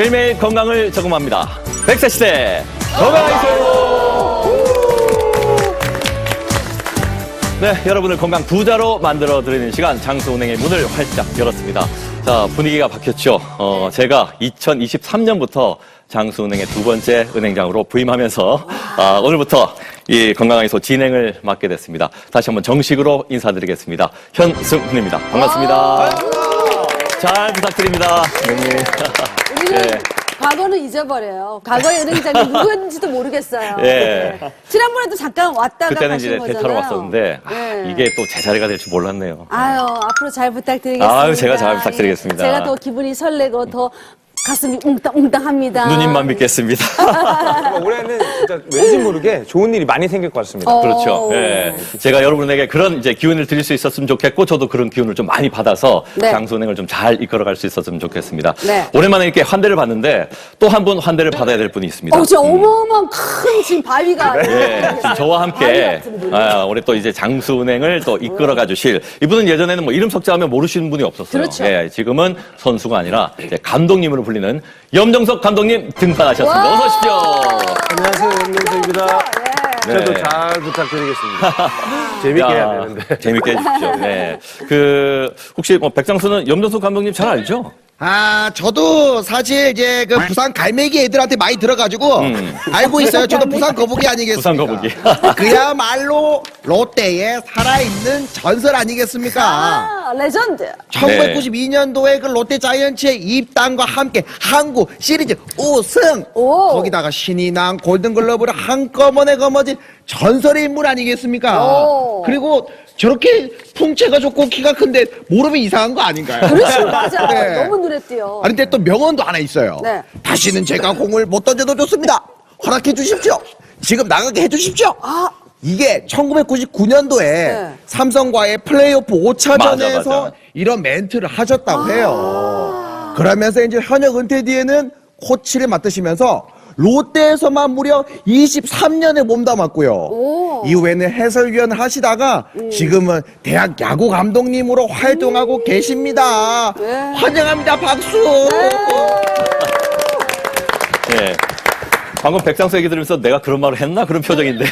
매일매일 건강을 점검합니다. 100세 시대 건강하세요. 네, 여러분을 건강 부자로 만들어드리는 시간 장수은행의 문을 활짝 열었습니다. 자, 분위기가 바뀌었죠. 제가 2023년부터 장수은행의 두 번째 은행장으로 부임하면서 오늘부터 이 건강하이소 진행을 맡게 됐습니다. 다시 한번 정식으로 인사드리겠습니다. 현승훈입니다. 반갑습니다. 잘 부탁드립니다. 우리는 과거는 잊어버려요. 과거의 은행장이 누구였는지도 모르겠어요. 예. 지난번에도 잠깐 왔다가 그때는 가신 이제 거잖아요. 대타로 왔었는데 네. 이게 또 제 자리가 될 줄 몰랐네요. 아유, 앞으로 잘 부탁드리겠습니다. 아유, 제가 잘 부탁드리겠습니다. 예, 제가 더 기분이 설레고 더 가슴이 웅당웅당합니다. 누님만 믿겠습니다. 올해는 진짜 왠지 모르게 좋은 일이 많이 생길 것 같습니다. 그렇죠. 예. 제가 여러분에게 그런 이제 기운을 드릴 수 있었으면 좋겠고, 저도 그런 기운을 좀 많이 받아서 네. 장수은행을 좀 잘 이끌어갈 수 있었으면 좋겠습니다. 네. 오랜만에 이렇게 환대를 받는데 또 한 분 환대를 받아야 될 분이 있습니다. 진짜 어마어마한 큰 지금 바위가. 예, 지금 저와 함께 올해 또 이제 장수은행을 또 이끌어가 주실 이분은 예전에는 뭐 이름 석자하면 모르시는 분이 없었어요. 그렇죠. 예, 지금은 선수가 아니라 이제 감독님으로 불리는 염정석 감독님 등판하셨습니다. 와. 어서 오십시오. 안녕하세요, 염정석입니다. 네. 저도 잘 부탁드리겠습니다. 재밌게 해야 되는데. 재밌게 해주십시오. 네. 혹시 뭐 백장수는 염정석 감독님 잘 알죠? 저도 사실 이제 그 부산 갈매기 애들한테 많이 들어가지고 알고 있어요. 저도 부산 거북이 아니겠습니까? 부산 거북이. 그야말로 롯데의 살아있는 전설 아니겠습니까? 아, 레전드. 1992년도에 그 롯데 자이언츠의 입단과 함께 한국 시리즈 우승! 오. 거기다가 신이 난 골든글러브를 한꺼번에 거머쥔 전설의 인물 아니겠습니까? 오. 그리고 저렇게 풍채가 좋고 키가 큰데 모르면 이상한 거 아닌가요? 그렇죠, 맞아. 네. 너무 눈에 띄어. 아니, 근데 또 명언도 하나 있어요. 네. 다시는 제가 공을 못 던져도 좋습니다. 허락해 주십시오. 지금 나가게 해 주십시오. 이게 1999년도에 네. 삼성과의 플레이오프 5차전에서 맞아. 이런 멘트를 하셨다고 해요. 그러면서 이제 현역 은퇴 뒤에는 코치를 맡으시면서 롯데에서만 무려 23년에 몸담았고요. 오. 이후에는 해설위원을 하시다가 지금은 대학 야구 감독님으로 활동하고 계십니다. 네. 환영합니다. 박수. 네. 방금 백장수 얘기 들으면서 내가 그런 말을 했나? 그런 표정인데.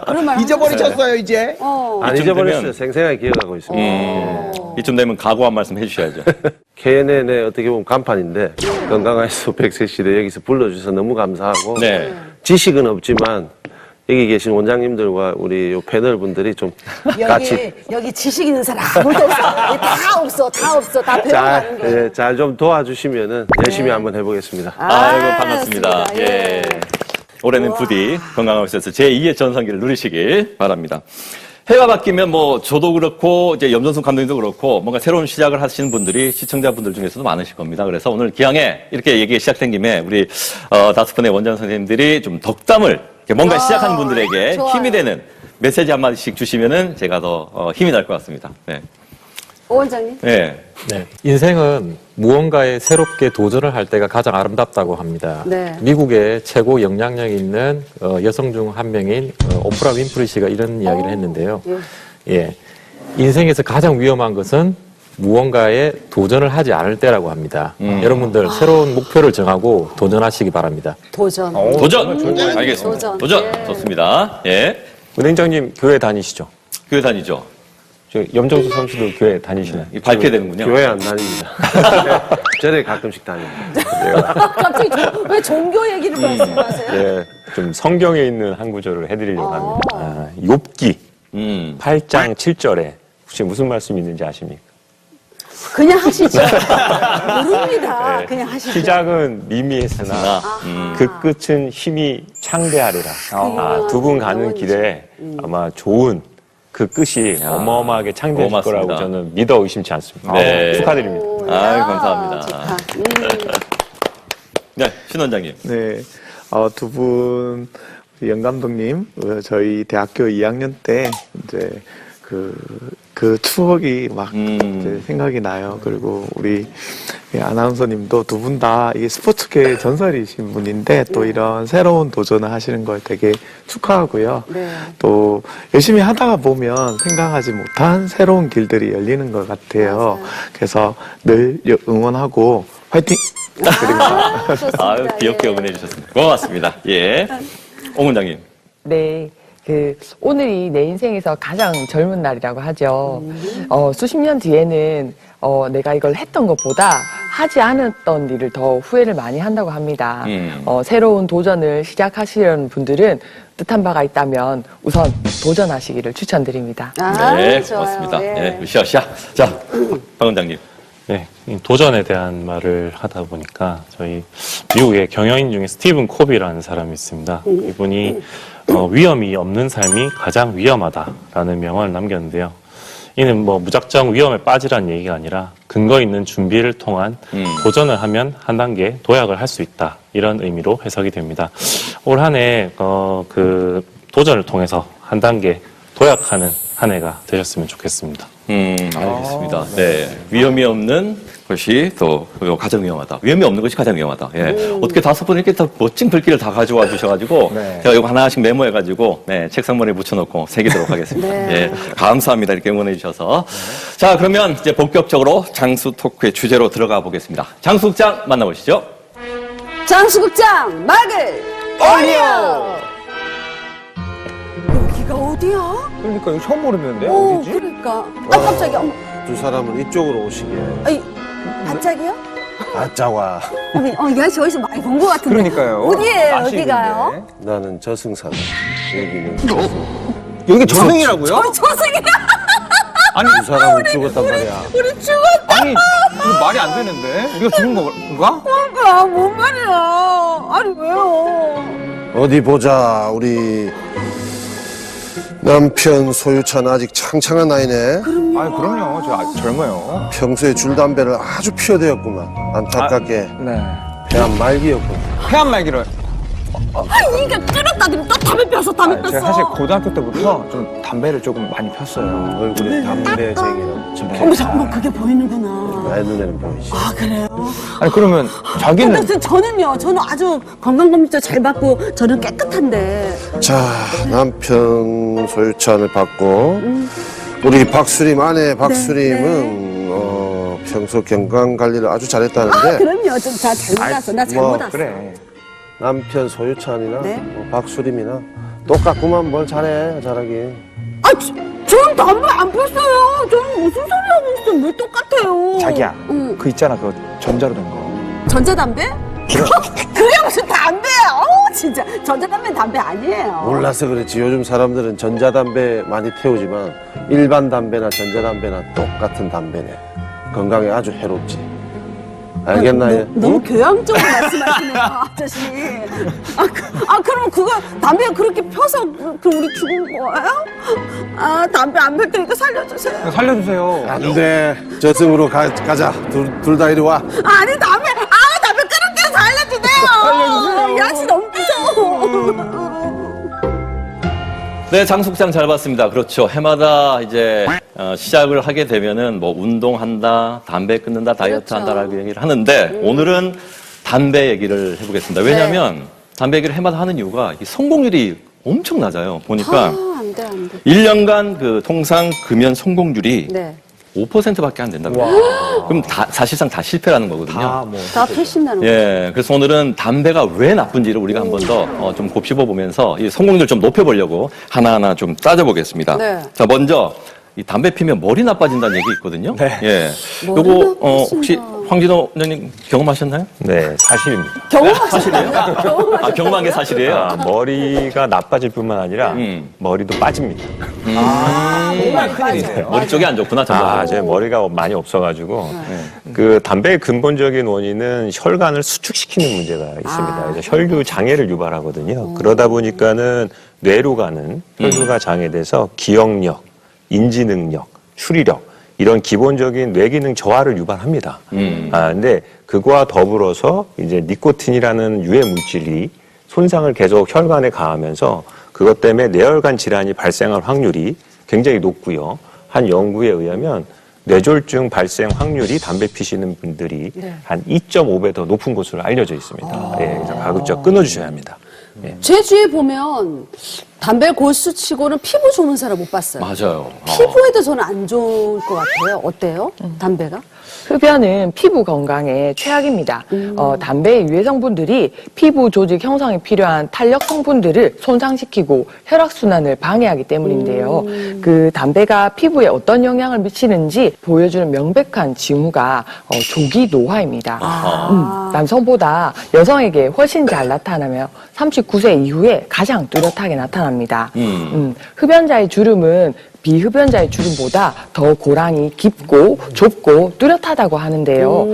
그런 말 잊어버리셨어요, 이제? 안 이쯤 잊어버렸어요. 되면- 생생하게 기억하고 있습니다. 이쯤 되면 각오 한 말씀 해주셔야죠. KNN의 어떻게 보면 간판인데 건강하이소 100세 시대 여기서 불러주셔서 너무 감사하고 네. 지식은 없지만 여기 계신 원장님들과 우리 요 패널 분들이 좀 같이 여기 지식 있는 사람 아무도 없어. 다 없어. 다 배워가는 거예요. 잘 좀 도와주시면은 열심히 한번 해보겠습니다. 아이고, 반갑습니다. 알겠습니다. 예. 올해는 부디 건강하고 있어서 제2의 전성기를 누리시길 바랍니다. 해가 바뀌면 뭐 저도 그렇고 이제 염전숙 감독님도 그렇고 뭔가 새로운 시작을 하시는 분들이 시청자분들 중에서도 많으실 겁니다. 그래서 오늘 기왕에 이렇게 얘기가 시작된 김에 우리 5분의 원장 선생님들이 좀 덕담을 이렇게 뭔가 시작하는 분들에게 좋아요. 힘이 되는 메시지 한마디씩 주시면은 제가 더 힘이 날 것 같습니다. 네. 오 원장님. 네. 네, 인생은 무언가에 새롭게 도전을 할 때가 가장 아름답다고 합니다. 네. 미국의 최고 영향력 있는 여성 중 한 명인 오프라 윈프리 씨가 이런 이야기를 했는데요. 예, 인생에서 가장 위험한 것은 무언가에 도전을 하지 않을 때라고 합니다. 여러분들 새로운 목표를 정하고 도전하시기 바랍니다. 도전. 도전! 알겠습니다. 도전. 도전! 예. 좋습니다. 예. 은행장님 교회 다니시죠? 교회 다니죠? 염정수 선수도 교회 다니시나요? 밝혀야 되는군요. 교회 안 다닙니다. 절에 가끔씩 다닙니다. 갑자기 왜 종교 얘기를 말씀하세요? 네, 좀 성경에 있는 한 구절을 해드리려고 합니다. 욥기 8장 7절에 혹시 무슨 말씀이 있는지 아십니까? 그냥 하시죠. 모릅니다. 그냥 하시죠. 시작은 미미했으나 그 끝은 힘이 창대하리라. 두 분 가는 길에 아마 좋은 그 끝이 어마어마하게 창대해질 고맙습니다. 거라고 저는 믿어 의심치 않습니다. 네. 축하드립니다. 아유, 야, 감사합니다. 좋다. 네, 신 원장님. 네, 두 분, 영 감독님, 저희 대학교 2학년 때, 이제, 그 추억이 막 이제 생각이 나요. 그리고 우리 아나운서님도 두 분 다 이게 스포츠계 전설이신 분인데 또 이런 새로운 도전을 하시는 걸 되게 축하하고요. 네. 또 열심히 하다가 보면 생각하지 못한 새로운 길들이 열리는 것 같아요. 맞아요. 그래서 늘 응원하고 화이팅! 아유, 귀엽게 응원해 주셨습니다. 고맙습니다. 예. 옹 원장님. 네. 오늘이 내 인생에서 가장 젊은 날이라고 하죠. 수십 년 뒤에는 내가 이걸 했던 것보다 하지 않았던 일을 더 후회를 많이 한다고 합니다. 새로운 도전을 시작하시려는 분들은 뜻한 바가 있다면 우선 도전하시기를 추천드립니다. 네, 좋아요. 고맙습니다. 예. 예, 으쌰으쌰. 자, 박 원장님. 네, 이 도전에 대한 말을 하다 보니까 저희 미국의 경영인 중에 스티븐 코비라는 사람이 있습니다. 이분이 위험이 없는 삶이 가장 위험하다라는 명언을 남겼는데요. 이는 뭐 무작정 위험에 빠지라는 얘기가 아니라 근거 있는 준비를 통한 도전을 하면 한 단계 도약을 할 수 있다, 이런 의미로 해석이 됩니다. 올 한 해 그 도전을 통해서 한 단계 도약하는 한 해가 되셨으면 좋겠습니다. 알겠습니다. 네. 위험이 없는 것이 더 가장 위험하다. 위험이 없는 것이 가장 위험하다. 예. 어떻게 5분 이렇게 더 멋진 글귀를 다 가져와 주셔가지고 제가 이거 하나씩 메모해가지고 책상머리에 붙여놓고 새기도록 하겠습니다. 예. 감사합니다. 이렇게 응원해 주셔서. 자, 그러면 이제 본격적으로 장수 토크의 주제로 들어가 보겠습니다. 장수국장 만나보시죠. 장수국장 막을 올려. 여기가 어디야? 그러니까 이거 처음 모르는데 오, 그러니까. 갑자기 어머. 두 사람은 이쪽으로 오시게. 아니, 반짝이요? 아짜와. 야, 저기서 많이 본 것 같은데. 그러니까요. 어디예요? 맛이 어디가요? 있는데. 나는 저승사다. 여기는 저승. 여기 저승이라고요? 저승이야. 아니, 두 사람은 죽었단 말이야. 우리 죽었다. 아니, 이거 말이 안 되는데. 우리가 죽은 건가? 그러니까, 뭔 말이야. 아니, 왜요? 어디 보자. 우리 남편 소유차는 아직 창창한 나이네. 아니, 그럼요. 저 아직 젊어요. 평소에 줄 담배를 아주 피워대었구만. 안타깝게 네. 배안 말기였군. 해안 말기를. 이게 끓였다더니 또 담배 폈어, 담배 폈어. 제가 사실 고등학교 때부터 좀 담배를 조금 많이 폈어요. 얼굴에 담배쟁이는 어머, 잠깐만, 그게 보이는구나. 내 눈에는 보이지. 아, 그래요? 아니, 그러면 자기는. 근데 저는요, 저는 아주 건강검진도 잘 받고, 저는 깨끗한데. 자, 남편 소유차를 받고 우리 박수림 아내 박수림은 평소 건강 관리를 아주 잘했다는데 그럼요, 좀 잘 몰랐어. 나 잘 뭐, 몰랐어. 그래. 남편 소유찬이나 네? 박수림이나 똑같구만. 뭘 잘해 잘하긴. 전 담배 안 폈어요. 저는 무슨 소리 하고 있어. 왜 똑같아요? 자기야, 응. 그 있잖아, 그 전자로 된 거. 전자담배? 그게 무슨 담배야? 진짜. 전자담배는 담배 아니에요. 몰라서 그렇지. 요즘 사람들은 전자담배 많이 태우지만 일반 담배나 전자담배나 똑같은 담배네. 건강에 아주 해롭지. 알겠나? 얘? 너무 교양적으로 말씀하시네요, 아저씨. 그럼 그거 담배 그렇게 펴서 우리 죽은 거예요? 담배 안 펼 테니까 살려주세요. 살려주세요. 안 돼. 저승으로 가자. 둘 다 이리 와. 아니 담배 끊을게 살려주세요. 야씨 너무 무서워. 네, 장수국장 잘 봤습니다. 그렇죠. 해마다 이제 시작을 하게 되면은 뭐 운동한다, 담배 끊는다, 다이어트 그렇죠. 한다라고 얘기를 하는데 오늘은 담배 얘기를 해보겠습니다. 왜냐하면 담배 얘기를 해마다 하는 이유가 이 성공률이 엄청 낮아요. 보니까 안 돼. 1년간 그 통상 금연 성공률이 네. 5%밖에 안 된다고 해요. 그럼 사실상 다 실패라는 거거든요. 다 패신다는 거. 예, 그래서 오늘은 담배가 왜 나쁜지를 우리가 한 번 더 좀 곱씹어 보면서 이 성공률 좀 높여보려고 하나하나 좀 따져보겠습니다. 네. 자, 먼저 이 담배 피면 머리 나빠진다는 얘기 있거든요. 예, 머리 요거 나빠진다. 혹시 황진호 원장님 경험하셨나요? 네, 사실입니다. 아, 경험한 게 사실이에요. 머리가 나빠질 뿐만 아니라 머리도 빠집니다. 머리 쪽이 안 좋구나, 전반적으로. 제 머리가 많이 없어가지고 그 담배의 근본적인 원인은 혈관을 수축시키는 문제가 있습니다. 그래서 혈류 장애를 유발하거든요. 그러다 보니까는 뇌로 가는 혈류가 장애돼서 기억력, 인지 능력, 추리력 이런 기본적인 뇌기능 저하를 유발합니다. 근데 그거와 더불어서 이제 니코틴이라는 유해 물질이 손상을 계속 혈관에 가하면서 그것 때문에 뇌혈관 질환이 발생할 확률이 굉장히 높고요. 한 연구에 의하면 뇌졸중 발생 확률이 담배 피시는 분들이 한 2.5배 더 높은 것으로 알려져 있습니다. 그래서 가급적 끊어주셔야 합니다. 제 주위에 보면 담배 골수치고는 피부 좋은 사람 못 봤어요. 맞아요. 피부에도 저는 안 좋을 것 같아요. 어때요? 담배가? 흡연은 피부 건강에 최악입니다. 담배의 유해 성분들이 피부 조직 형성에 필요한 탄력 성분들을 손상시키고 혈액순환을 방해하기 때문인데요. 그 담배가 피부에 어떤 영향을 미치는지 보여주는 명백한 징후가 조기 노화입니다. 남성보다 여성에게 훨씬 잘 나타나며 39세 이후에 가장 뚜렷하게 나타납니다. 흡연자의 주름은 비흡연자의 주름보다 더 고랑이 깊고 좁고 뚜렷하다고 하는데요.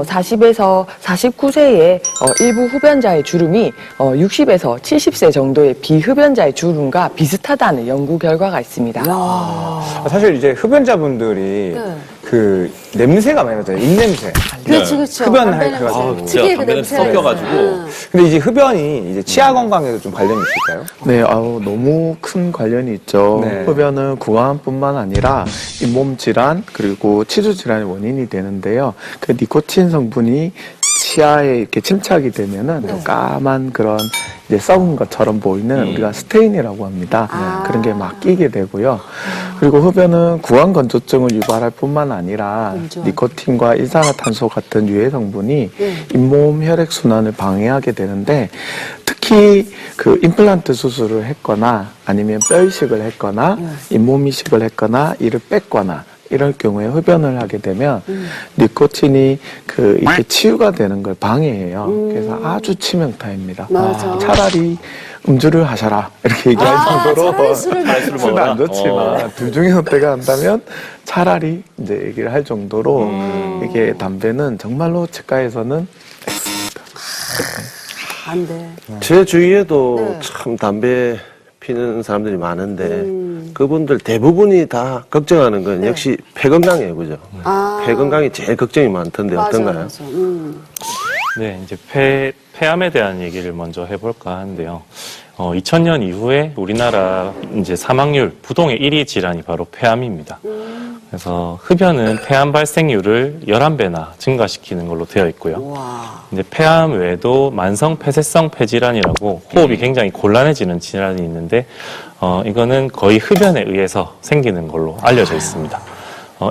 40에서 49세의 일부 흡연자의 주름이 60에서 70세 정도의 비흡연자의 주름과 비슷하다는 연구 결과가 있습니다. 사실 이제 흡연자분들이 네. 그 냄새가 많이 나잖아요. 입냄새. 그렇죠, 그렇죠. 흡연을 담배 해가지고. 냄새. 특유의 그 담배 냄새. 냄새 섞여가지고. 근데 이제 흡연이 이제 치아 건강에도 좀 관련이 있을까요? 네, 너무 큰 관련이 있죠. 네. 흡연은 구강뿐만 아니라 잇몸 질환 그리고 치주 질환의 원인이 되는데요. 그 니코틴 성분이 치아에 이렇게 침착이 되면은 까만 그런 이제 썩은 것처럼 보이는 우리가 스테인이라고 합니다. 그런 게 막 끼게 되고요. 그리고 흡연은 구강 건조증을 유발할 뿐만 아니라 니코틴과 일산화탄소 같은 유해 성분이 잇몸 혈액 순환을 방해하게 되는데 특히 그 임플란트 수술을 했거나 아니면 뼈 이식을 했거나 잇몸 이식을 했거나 이를 뺐거나 이럴 경우에 흡연을 하게 되면 니코틴이 이게 치유가 되는 걸 방해해요. 그래서 아주 치명타입니다. 맞아. 차라리 음주를 하셔라 이렇게 얘기할 정도로 차라리 술을 술은 안 좋지만 둘 중에 선택을 한다면 차라리 이제 얘기를 할 정도로 이게 담배는 정말로 치과에서는 안 돼. 제 주위에도 네. 참 담배 피는 사람들이 많은데 그분들 대부분이 다 걱정하는 건 역시 폐 건강이에요, 그죠? 폐 건강이 제일 걱정이 많던데 어떤가요? 맞아. 네, 이제 폐암에 대한 얘기를 먼저 해볼까 하는데요. 2000년 이후에 우리나라 이제 사망률 부동의 1위 질환이 바로 폐암입니다. 그래서 흡연은 폐암 발생률을 11배나 증가시키는 걸로 되어 있고요. 이제 폐암 외에도 만성 폐쇄성 폐질환이라고 호흡이 굉장히 곤란해지는 질환이 있는데 이거는 거의 흡연에 의해서 생기는 걸로 알려져 있습니다.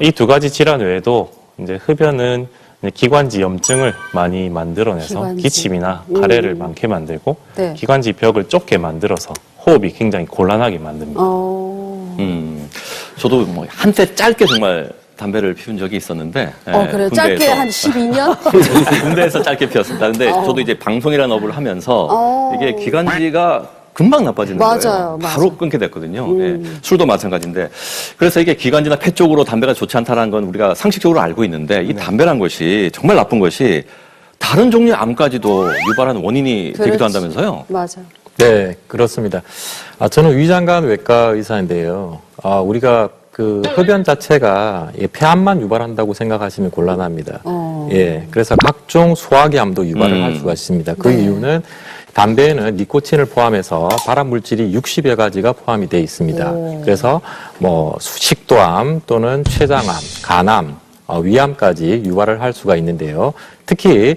이 두 가지 질환 외에도 이제 흡연은 기관지 염증을 많이 만들어내서 기관지. 기침이나 가래를 많게 만들고 네. 기관지 벽을 좁게 만들어서 호흡이 굉장히 곤란하게 만듭니다. 저도 뭐 한때 짧게 정말 담배를 피운 적이 있었는데. 그래요? 짧게 한 12년? 군대에서 짧게 피웠습니다. 근데 저도 이제 방송이라는 업을 하면서 어. 이게 기관지가 금방 나빠지는 맞아요, 거예요. 맞아요. 바로 끊게 됐거든요. 예, 술도 마찬가지인데. 그래서 이게 기관지나 폐 쪽으로 담배가 좋지 않다는 건 우리가 상식적으로 알고 있는데 이 담배란 것이 정말 나쁜 것이 다른 종류의 암까지도 유발하는 원인이 되기도 그렇지. 한다면서요? 맞아. 네, 그렇습니다. 저는 위장관 외과 의사인데요. 우리가 그 흡연 자체가 폐암만 유발한다고 생각하시면 곤란합니다. 예, 그래서 각종 소화기암도 유발을 할 수가 있습니다. 그 이유는 담배에는 니코틴을 포함해서 발암 물질이 60여 가지가 포함이 되어 있습니다. 그래서 뭐 식도암 또는 췌장암, 간암, 위암까지 유발을 할 수가 있는데요. 특히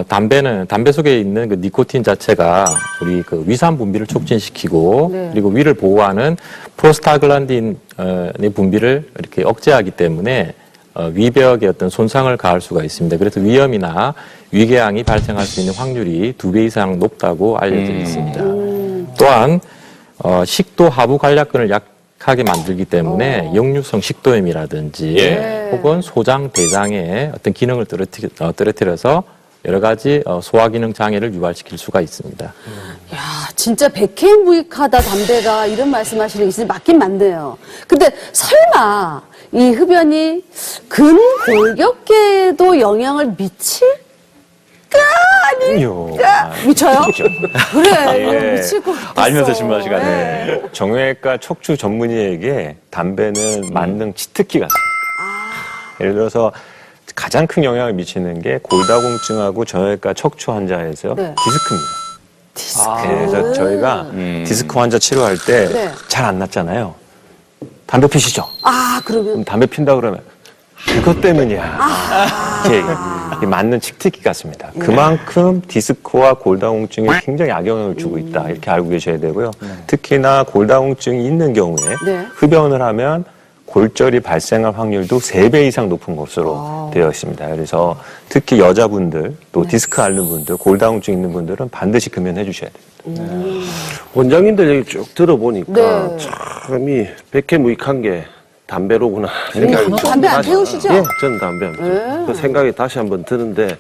담배는 담배 속에 있는 그 니코틴 자체가 우리 그 위산 분비를 촉진시키고 그리고 위를 보호하는 프로스타글란딘의 분비를 이렇게 억제하기 때문에 위벽에 어떤 손상을 가할 수가 있습니다. 그래서 위염이나 위궤양이 발생할 수 있는 확률이 2배 이상 높다고 알려져 있습니다. 또한 식도 하부 관략근을 약하게 만들기 때문에 역류성 식도염이라든지 혹은 소장, 대장의 어떤 기능을 떨어뜨려서 여러 가지 소화기능 장애를 유발시킬 수가 있습니다. 야, 진짜 백해무익하다 담배가 이런 말씀하시는 게 진짜 맞긴 맞네요. 근데 설마 이 흡연이 근골격계에도 영향을 미칠까? 아닐까? 미쳐요? 그래, 이거 미칠 것 같았어. 알면서 신문하시가 네. 정형외과 척추 전문의에게 담배는 만능 치트키 같습니다. 예를 들어서 가장 큰 영향을 미치는 게 골다공증하고 정형외과 척추 환자에서 네. 디스크입니다. 그래서 저희가 디스크 환자 치료할 때 네. 잘 안 낫잖아요. 담배 피시죠? 그러면 그럼 담배 핀다 그러면 그것 때문이야. 이렇게 얘기해요. 이게 맞는 칙트기 같습니다. 그만큼 디스크와 골다공증에 굉장히 악영향을 주고 있다. 이렇게 알고 계셔야 되고요. 특히나 골다공증이 있는 경우에 네. 흡연을 하면 골절이 발생할 확률도 3배 이상 높은 것으로 되어 있습니다. 그래서 특히 여자분들, 또 디스크 앓는 분들, 골다공증 있는 분들은 반드시 금연해 주셔야 됩니다. 원장님들 얘기 쭉 들어보니까 네. 참이 백해무익한 게 담배로구나 생각이 담배 안 다시- 태우시죠? 예, 저는 담배 안 피워요. 그 생각이 다시 한번 드는데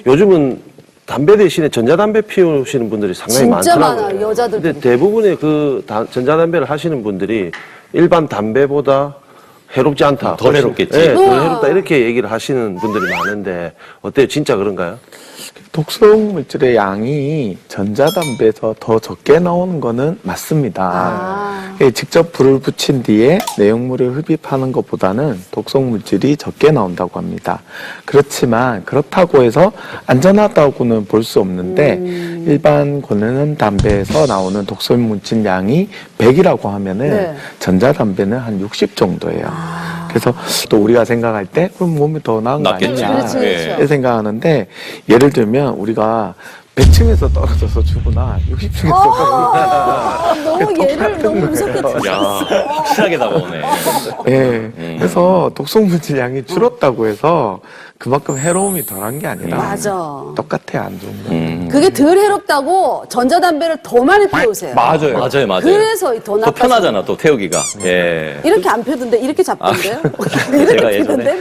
요즘은 담배 대신에 전자담배 피우시는 분들이 상당히 진짜 많더라고요. 많아요, 여자들. 근데 대부분의 그 전자담배를 하시는 분들이 일반 담배보다 해롭지 않다. 덜 해롭겠지. 예, 덜 해롭다 이렇게 얘기를 하시는 분들이 많은데 어때요? 진짜 그런가요? 독성 물질의 양이 전자담배에서 더 적게 나오는 거는 맞습니다. 예, 직접 불을 붙인 뒤에 내용물을 흡입하는 것보다는 독성 물질이 적게 나온다고 합니다. 그렇지만 그렇다고 해서 안전하다고는 볼 수 없는데 일반 권하는 담배에서 나오는 독성 물질 양이 100이라고 하면은 네. 전자담배는 한 60 정도예요. 그래서 또 우리가 생각할 때 그럼 몸이 더 나은 거 낫겠지. 아니냐 그렇지, 그렇죠. 이렇게 생각하는데 예를 들면 우리가 100층에서 떨어져서 죽으나 60층에서 너무 얘를 너무 무섭게 야, 확실하게 다가오네. 예. 그래서 독성 물질 양이 줄었다고 해서 그만큼 해로움이 덜한 게 아니라 맞아. 똑같아요, 안 좋은 거. 그게 덜 해롭다고 전자담배를 더 많이 태우세요. 맞아요. 맞아요. 그래서 더 또 나빠서. 편하잖아, 또 태우기가. 예. 이렇게 안 펴던데 이렇게 잡던데요? 제가 이렇게 피던데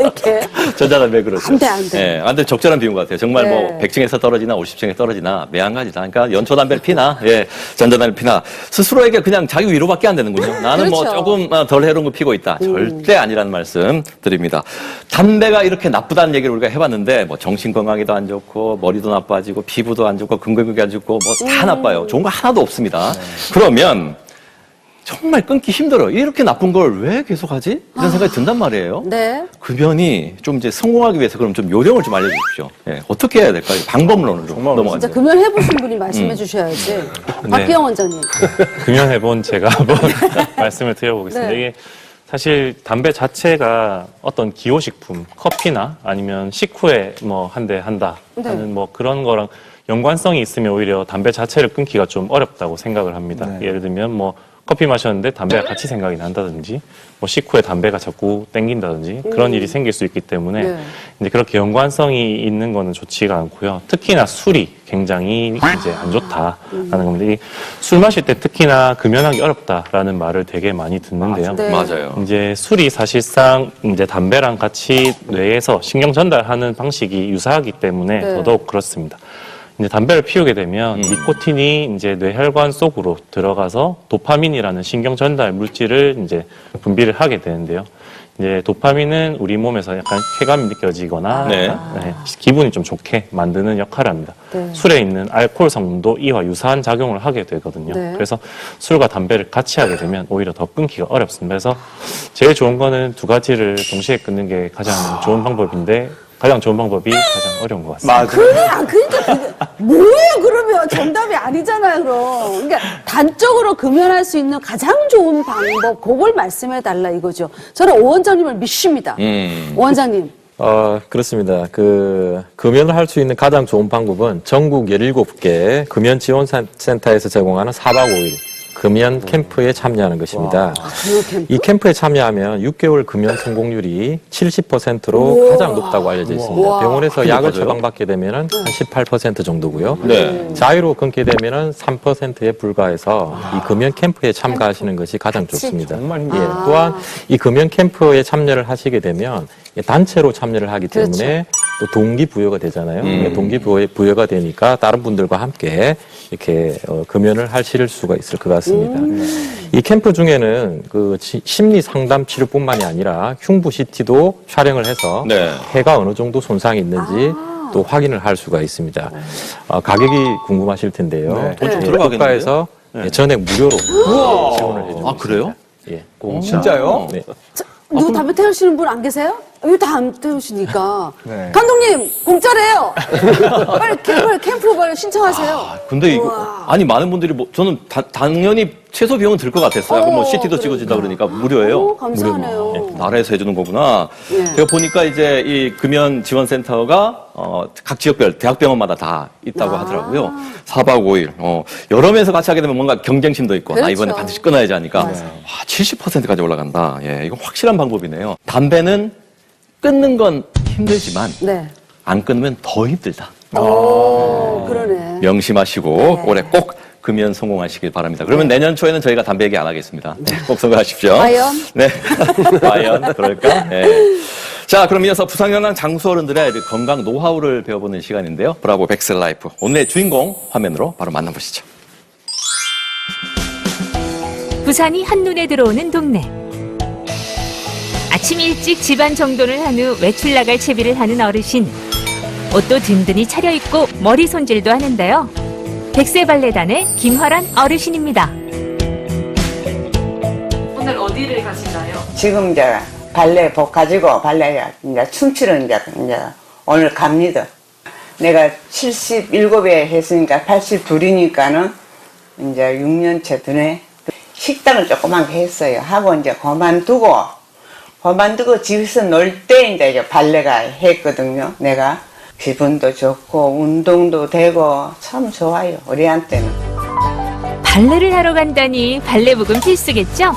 이렇게 전자담배 그렇죠. 안 돼, 안 돼. 예, 안 돼. 적절한 비용 같아요. 정말 네. 뭐 100층에서 떨어지나 50층에서 떨어지나 매한가지다. 그러니까 연초담배를 피나, 예, 전자담배를 피나 스스로에게 그냥 자기 위로밖에 안 되는군요. 나는 뭐 그렇죠. 조금 덜 해로운 거 피고 있다. 절대 아니라는 말씀 드립니다. 담배가 이렇게 나쁘다는 얘기를 우리가 해봤는데 뭐 정신 건강에도 안 좋고 머리도 나빠지고 피부도 안 좋고 근육이 안 좋고 뭐 다 나빠요. 좋은 거 하나도 없습니다. 그러면 정말 끊기 힘들어요. 이렇게 나쁜 걸 왜 계속하지? 이런 생각이 든단 말이에요. 네. 급연이 좀 이제 성공하기 위해서 그럼 좀 요령을 좀 알려주십시오. 예, 어떻게 해야 될까요? 방법론을 좀 진짜 넘어가죠. 금연해보신 분이 말씀해 주셔야지. 박기영 원장님. 금연해본 제가 한번 말씀을 드려보겠습니다. 네. 이게 사실 담배 자체가 어떤 기호식품, 커피나 아니면 식후에 뭐 한 대 한다 하는 뭐 그런 거랑 연관성이 있으면 오히려 담배 자체를 끊기가 좀 어렵다고 생각을 합니다. 예를 들면 뭐 커피 마셨는데 담배가 같이 생각이 난다든지 뭐 식후에 담배가 자꾸 땡긴다든지 그런 일이 생길 수 있기 때문에 네. 이제 그렇게 연관성이 있는 거는 좋지가 않고요. 특히나 술이 굉장히 이제 안 좋다라는 겁니다. 이 술 마실 때 특히나 금연하기 어렵다라는 말을 되게 많이 듣는데요. 네. 맞아요. 이제 술이 사실상 이제 담배랑 같이 뇌에서 신경 전달하는 방식이 유사하기 때문에 네. 더더욱 그렇습니다. 이제 담배를 피우게 되면 니코틴이 이제 뇌혈관 속으로 들어가서 도파민이라는 신경 전달 물질을 이제 분비를 하게 되는데요. 이제 도파민은 우리 몸에서 약간 쾌감이 느껴지거나 네. 기분이 좀 좋게 만드는 역할을 합니다. 네. 술에 있는 알코올 성분도 이와 유사한 작용을 하게 되거든요. 네. 그래서 술과 담배를 같이 하게 되면 오히려 더 끊기가 어렵습니다. 그래서 제일 좋은 거는 두 가지를 동시에 끊는 게 가장 좋은 방법인데 가장 좋은 방법이 가장 어려운 것 같습니다. 그래, 그러니까 그게 뭐예요, 그러면? 정답이 아니잖아요, 그럼. 그러니까 단적으로 금연할 수 있는 가장 좋은 방법, 그걸 말씀해 달라 이거죠. 저는 오 원장님을 믿습니다. 오 원장님. 그렇습니다. 금연을 할 수 있는 가장 좋은 방법은 전국 17개 금연 지원센터에서 제공하는 4박 5일 금연 캠프에 참여하는 것입니다. 금연 캠프? 이 캠프에 참여하면 6개월 금연 성공률이 70%로 가장 높다고 알려져 있습니다. 우와. 병원에서 약을 맞아요? 처방받게 되면 한 18% 정도고요. 네. 자유로 끊게 되면 3%에 불과해서 이 금연 캠프에 참가하시는 것이 가장 좋습니다. 예, 또한 이 금연 캠프에 참여를 하시게 되면 단체로 참여를 하기 때문에 또 동기부여가 되잖아요. 동기부여가 되니까 다른 분들과 함께 이렇게 금연을 하실 수가 있을 것 같습니다. 이 캠프 중에는 심리 상담 치료뿐만이 아니라 흉부 CT도 촬영을 해서 네. 폐가 어느 정도 손상이 있는지 또 확인을 할 수가 있습니다. 가격이 궁금하실 텐데요. 돈좀 들어가겠는데요? 국가에서 전액 무료로 지원을 해줍니다. 아, 그래요? 예. 진짜요? 네. 누구 담배 태우시는 분 안 계세요? 이거 다 안 태우시니까. 네. 감독님, 공짜래요. 빨리 캠프 빨리 신청하세요. 근데 이거, 우와. 아니, 많은 분들이 뭐, 저는 당연히 최소 비용은 들 것 같았어요. 그럼 뭐 CT도 그러니까. 찍어준다 그러니까 무료예요. 오, 감사하네요. 네, 나라에서 해주는 거구나. 예. 제가 보니까 이제 이 금연 지원센터가, 각 지역별 대학병원마다 다 있다고 아. 하더라고요. 4박 5일. 여러 명에서 같이 하게 되면 뭔가 경쟁심도 있고, 그렇죠. 이번에 반드시 끊어야지 하니까, 와, 70%까지 올라간다. 예, 이건 확실한 방법이네요. 담배는 끊는 건 힘들지만, 네. 안 끊으면 더 힘들다. 오, 그러네. 명심하시고 올해 꼭 금연 성공하시길 바랍니다. 그러면 내년 초에는 저희가 담배 얘기 안 하겠습니다. 네, 꼭 성공하십시오. 과연? 네. 과연 그럴까? 네. 자, 그럼 이어서 부산경남 장수 어른들의 건강 노하우를 배워보는 시간인데요. 브라보 백셀라이프. 오늘의 주인공 화면으로 바로 만나보시죠. 부산이 한눈에 들어오는 동네. 아침 일찍 집안 정돈을 한 후 외출 나갈 채비를 하는 어르신. 옷도 든든히 차려입고 머리 손질도 하는데요. 백세발레단의 김화란 어르신입니다. 오늘 어디를 가시나요? 지금 이제 발레복 가지고 발레 이제 춤추러 이제 오늘 갑니다. 내가 77에 했으니까 82이니까는 이제 6년째 드네. 식당을 조그맣게 했어요. 하고 이제 그만두고 집에서 놀 때 이제 발레가 했거든요. 내가 기분도 좋고 운동도 되고 참 좋아요. 우리한테는. 발레를 하러 간다니 발레복은 필수겠죠?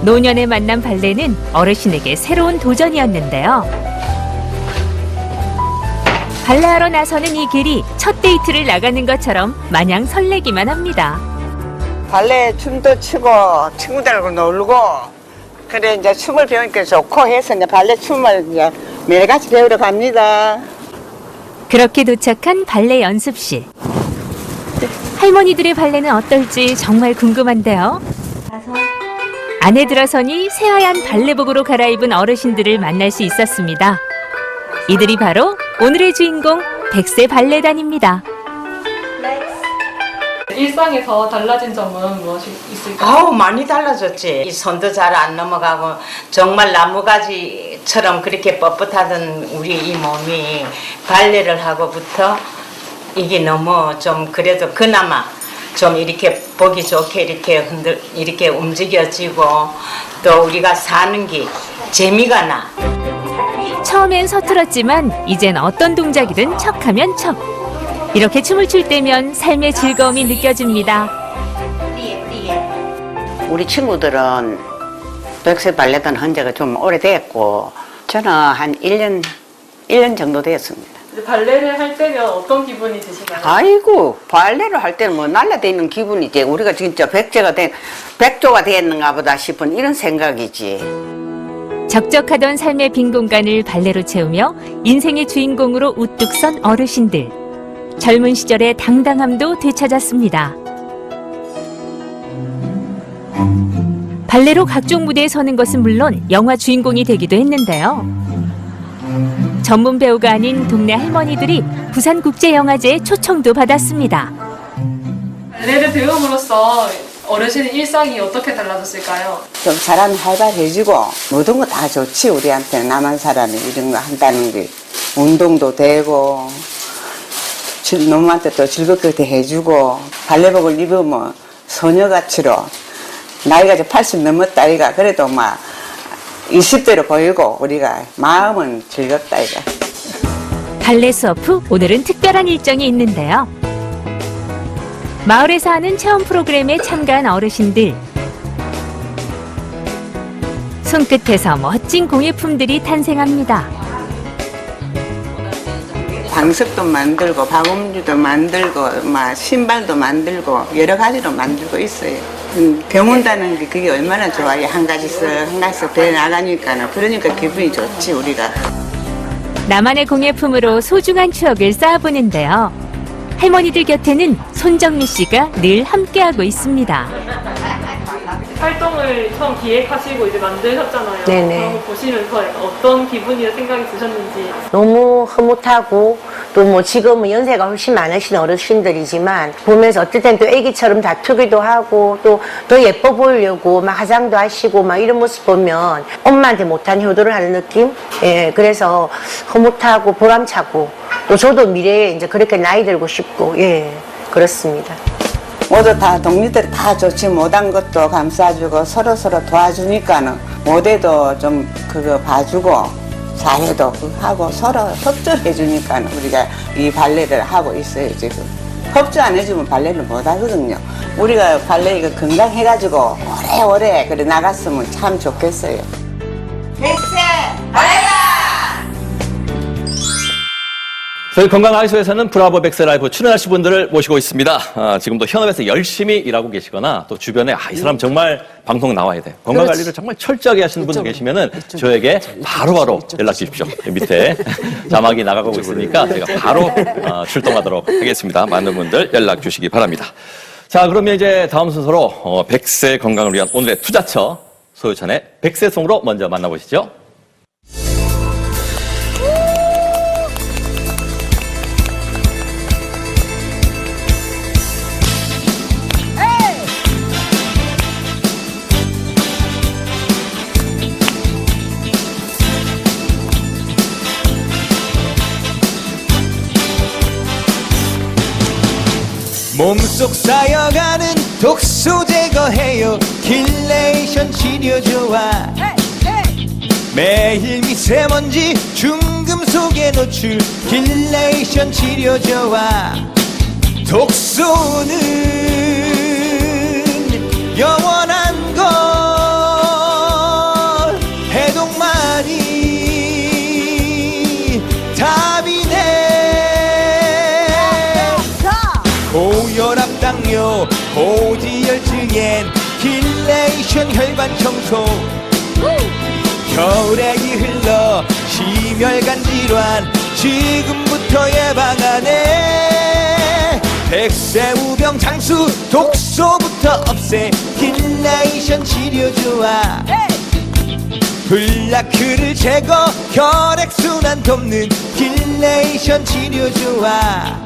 노년에 만난 발레는 어르신에게 새로운 도전이었는데요. 발레하러 나서는 이 길이 첫 데이트를 나가는 것처럼 마냥 설레기만 합니다. 발레 춤도 추고 친구들하고 놀고 그래 이제 춤을 배우니까 좋고 해서 이제 발레 춤을 이제 매일같이 배우러 갑니다. 그렇게 도착한 발레 연습실. 할머니들의 발레는 어떨지 정말 궁금한데요. 안에 들어서니 새하얀 발레복으로 갈아입은 어르신들을 만날 수 있었습니다. 이들이 바로 오늘의 주인공 백세 발레단입니다. 일상에서 달라진 점은 무엇이 있을까요? 아우 많이 달라졌지. 이 손도 잘 안 넘어가고 정말 나무가지처럼 그렇게 뻣뻣하던 우리 이 몸이 발레를 하고부터 이게 너무 좀 그래도 그나마 좀 이렇게 보기 좋게 이렇게 움직여지고 또 우리가 사는 게 재미가 나. 처음엔 서툴었지만 이젠 어떤 동작이든 척하면 척. 이렇게 춤을 출 때면 삶의 즐거움이 느껴집니다. 우리 친구들은 백세 발레단 한 지가 좀 오래됐고 저는 한 1년 정도 됐습니다. 발레를 할 때면 어떤 기분이 드시나요? 아이고 발레를 할 때는 뭐 날라다니는 기분이지. 우리가 진짜 백조가 됐는가 보다 싶은 이런 생각이지. 적적하던 삶의 빈 공간을 발레로 채우며 인생의 주인공으로 우뚝 선 어르신들. 젊은 시절의 당당함도 되찾았습니다. 발레로 각종 무대에 서는 것은 물론 영화 주인공이 되기도 했는데요. 전문 배우가 아닌 동네 할머니들이 부산국제영화제에 초청도 받았습니다. 발레를 배움으로써 어르신의 일상이 어떻게 달라졌을까요? 좀 사람이 활발해지고 모든 거 다 좋지. 우리한테는 남한 사람이 이런 거 한다는 게 운동도 되고 놈한테 또 즐겁게 해주고 발레복을 입으면 소녀같이로 나이가 이제 80 넘었다 이가 그래도 막 20대로 보이고 우리가 마음은 즐겁다 이가. 발레 수업 후 오늘은 특별한 일정이 있는데요. 마을에서 하는 체험 프로그램에 참가한 어르신들. 손끝에서 멋진 공예품들이 탄생합니다. 방석도 만들고 박음주도 만들고 막 신발도 만들고 여러 가지로 만들고 있어요. 배운다는 게 그게 얼마나 좋아요. 한 가지씩 배 나가니까 그러니까 기분이 좋지 우리가. 나만의 공예품으로 소중한 추억을 쌓아보는데요. 할머니들 곁에는 손정미 씨가 늘 함께하고 있습니다. 활동을 처음 기획하시고 이제 만드셨잖아요. 네네. 그런 거 보시면서 어떤 기분이나 생각이 드셨는지. 너무 흐뭇하고 또 뭐 지금은 연세가 훨씬 많으신 어르신들이지만 보면서 어떨 땐 또 애기처럼 다투기도 하고 또 더 예뻐 보이려고 막 화장도 하시고 막 이런 모습 보면 엄마한테 못한 효도를 하는 느낌? 예, 그래서 흐뭇하고 보람차고 또 저도 미래에 이제 그렇게 나이 들고 싶고 예, 그렇습니다. 모두 다 동료들이 다 좋지 못한 것도 감싸주고 서로 도와주니까는 못해도 좀 그거 봐주고 잘해도 하고 서로 협조해 주니까 우리가 이 발레를 하고 있어요 지금. 협조 안 해주면 발레를 못 하거든요. 우리가 발레 이거 건강해가지고 오래오래 그래 나갔으면 참 좋겠어요. 백세 발레다! 저희 건강아이소에서는 브라보 백세 라이브 출연하신 분들을 모시고 있습니다. 지금도 현업에서 열심히 일하고 계시거나 또 주변에 이 사람 정말 방송 나와야 돼. 건강관리를 정말 철저하게 하시는 분들 계시면은 저에게 바로바로 연락 주십시오. 밑에 자막이 나가고 있으니까 제가 바로 출동하도록 하겠습니다. 많은 분들 연락 주시기 바랍니다. 자, 그러면 이제 다음 순서로 백세 건강을 위한 오늘의 투자처 소유찬의 백세송으로 먼저 만나보시죠. 몸속 쌓여가는 독소 제거해요. 킬레이션 치료 좋아. 매일 미세먼지 중금속에 노출. 킬레이션 치료 좋아. 독소는 영원한 걸. 해독만이 답이네. 고혈압 당뇨 고지혈증엔 킬레이션 혈관 청소. 혈액이 흘러 심혈관 질환 지금부터 예방하네. 백세우병 장수 독소부터 없애. 킬레이션 치료 좋아. 플라크를 제거 혈액순환 돕는. 킬레이션 치료 좋아.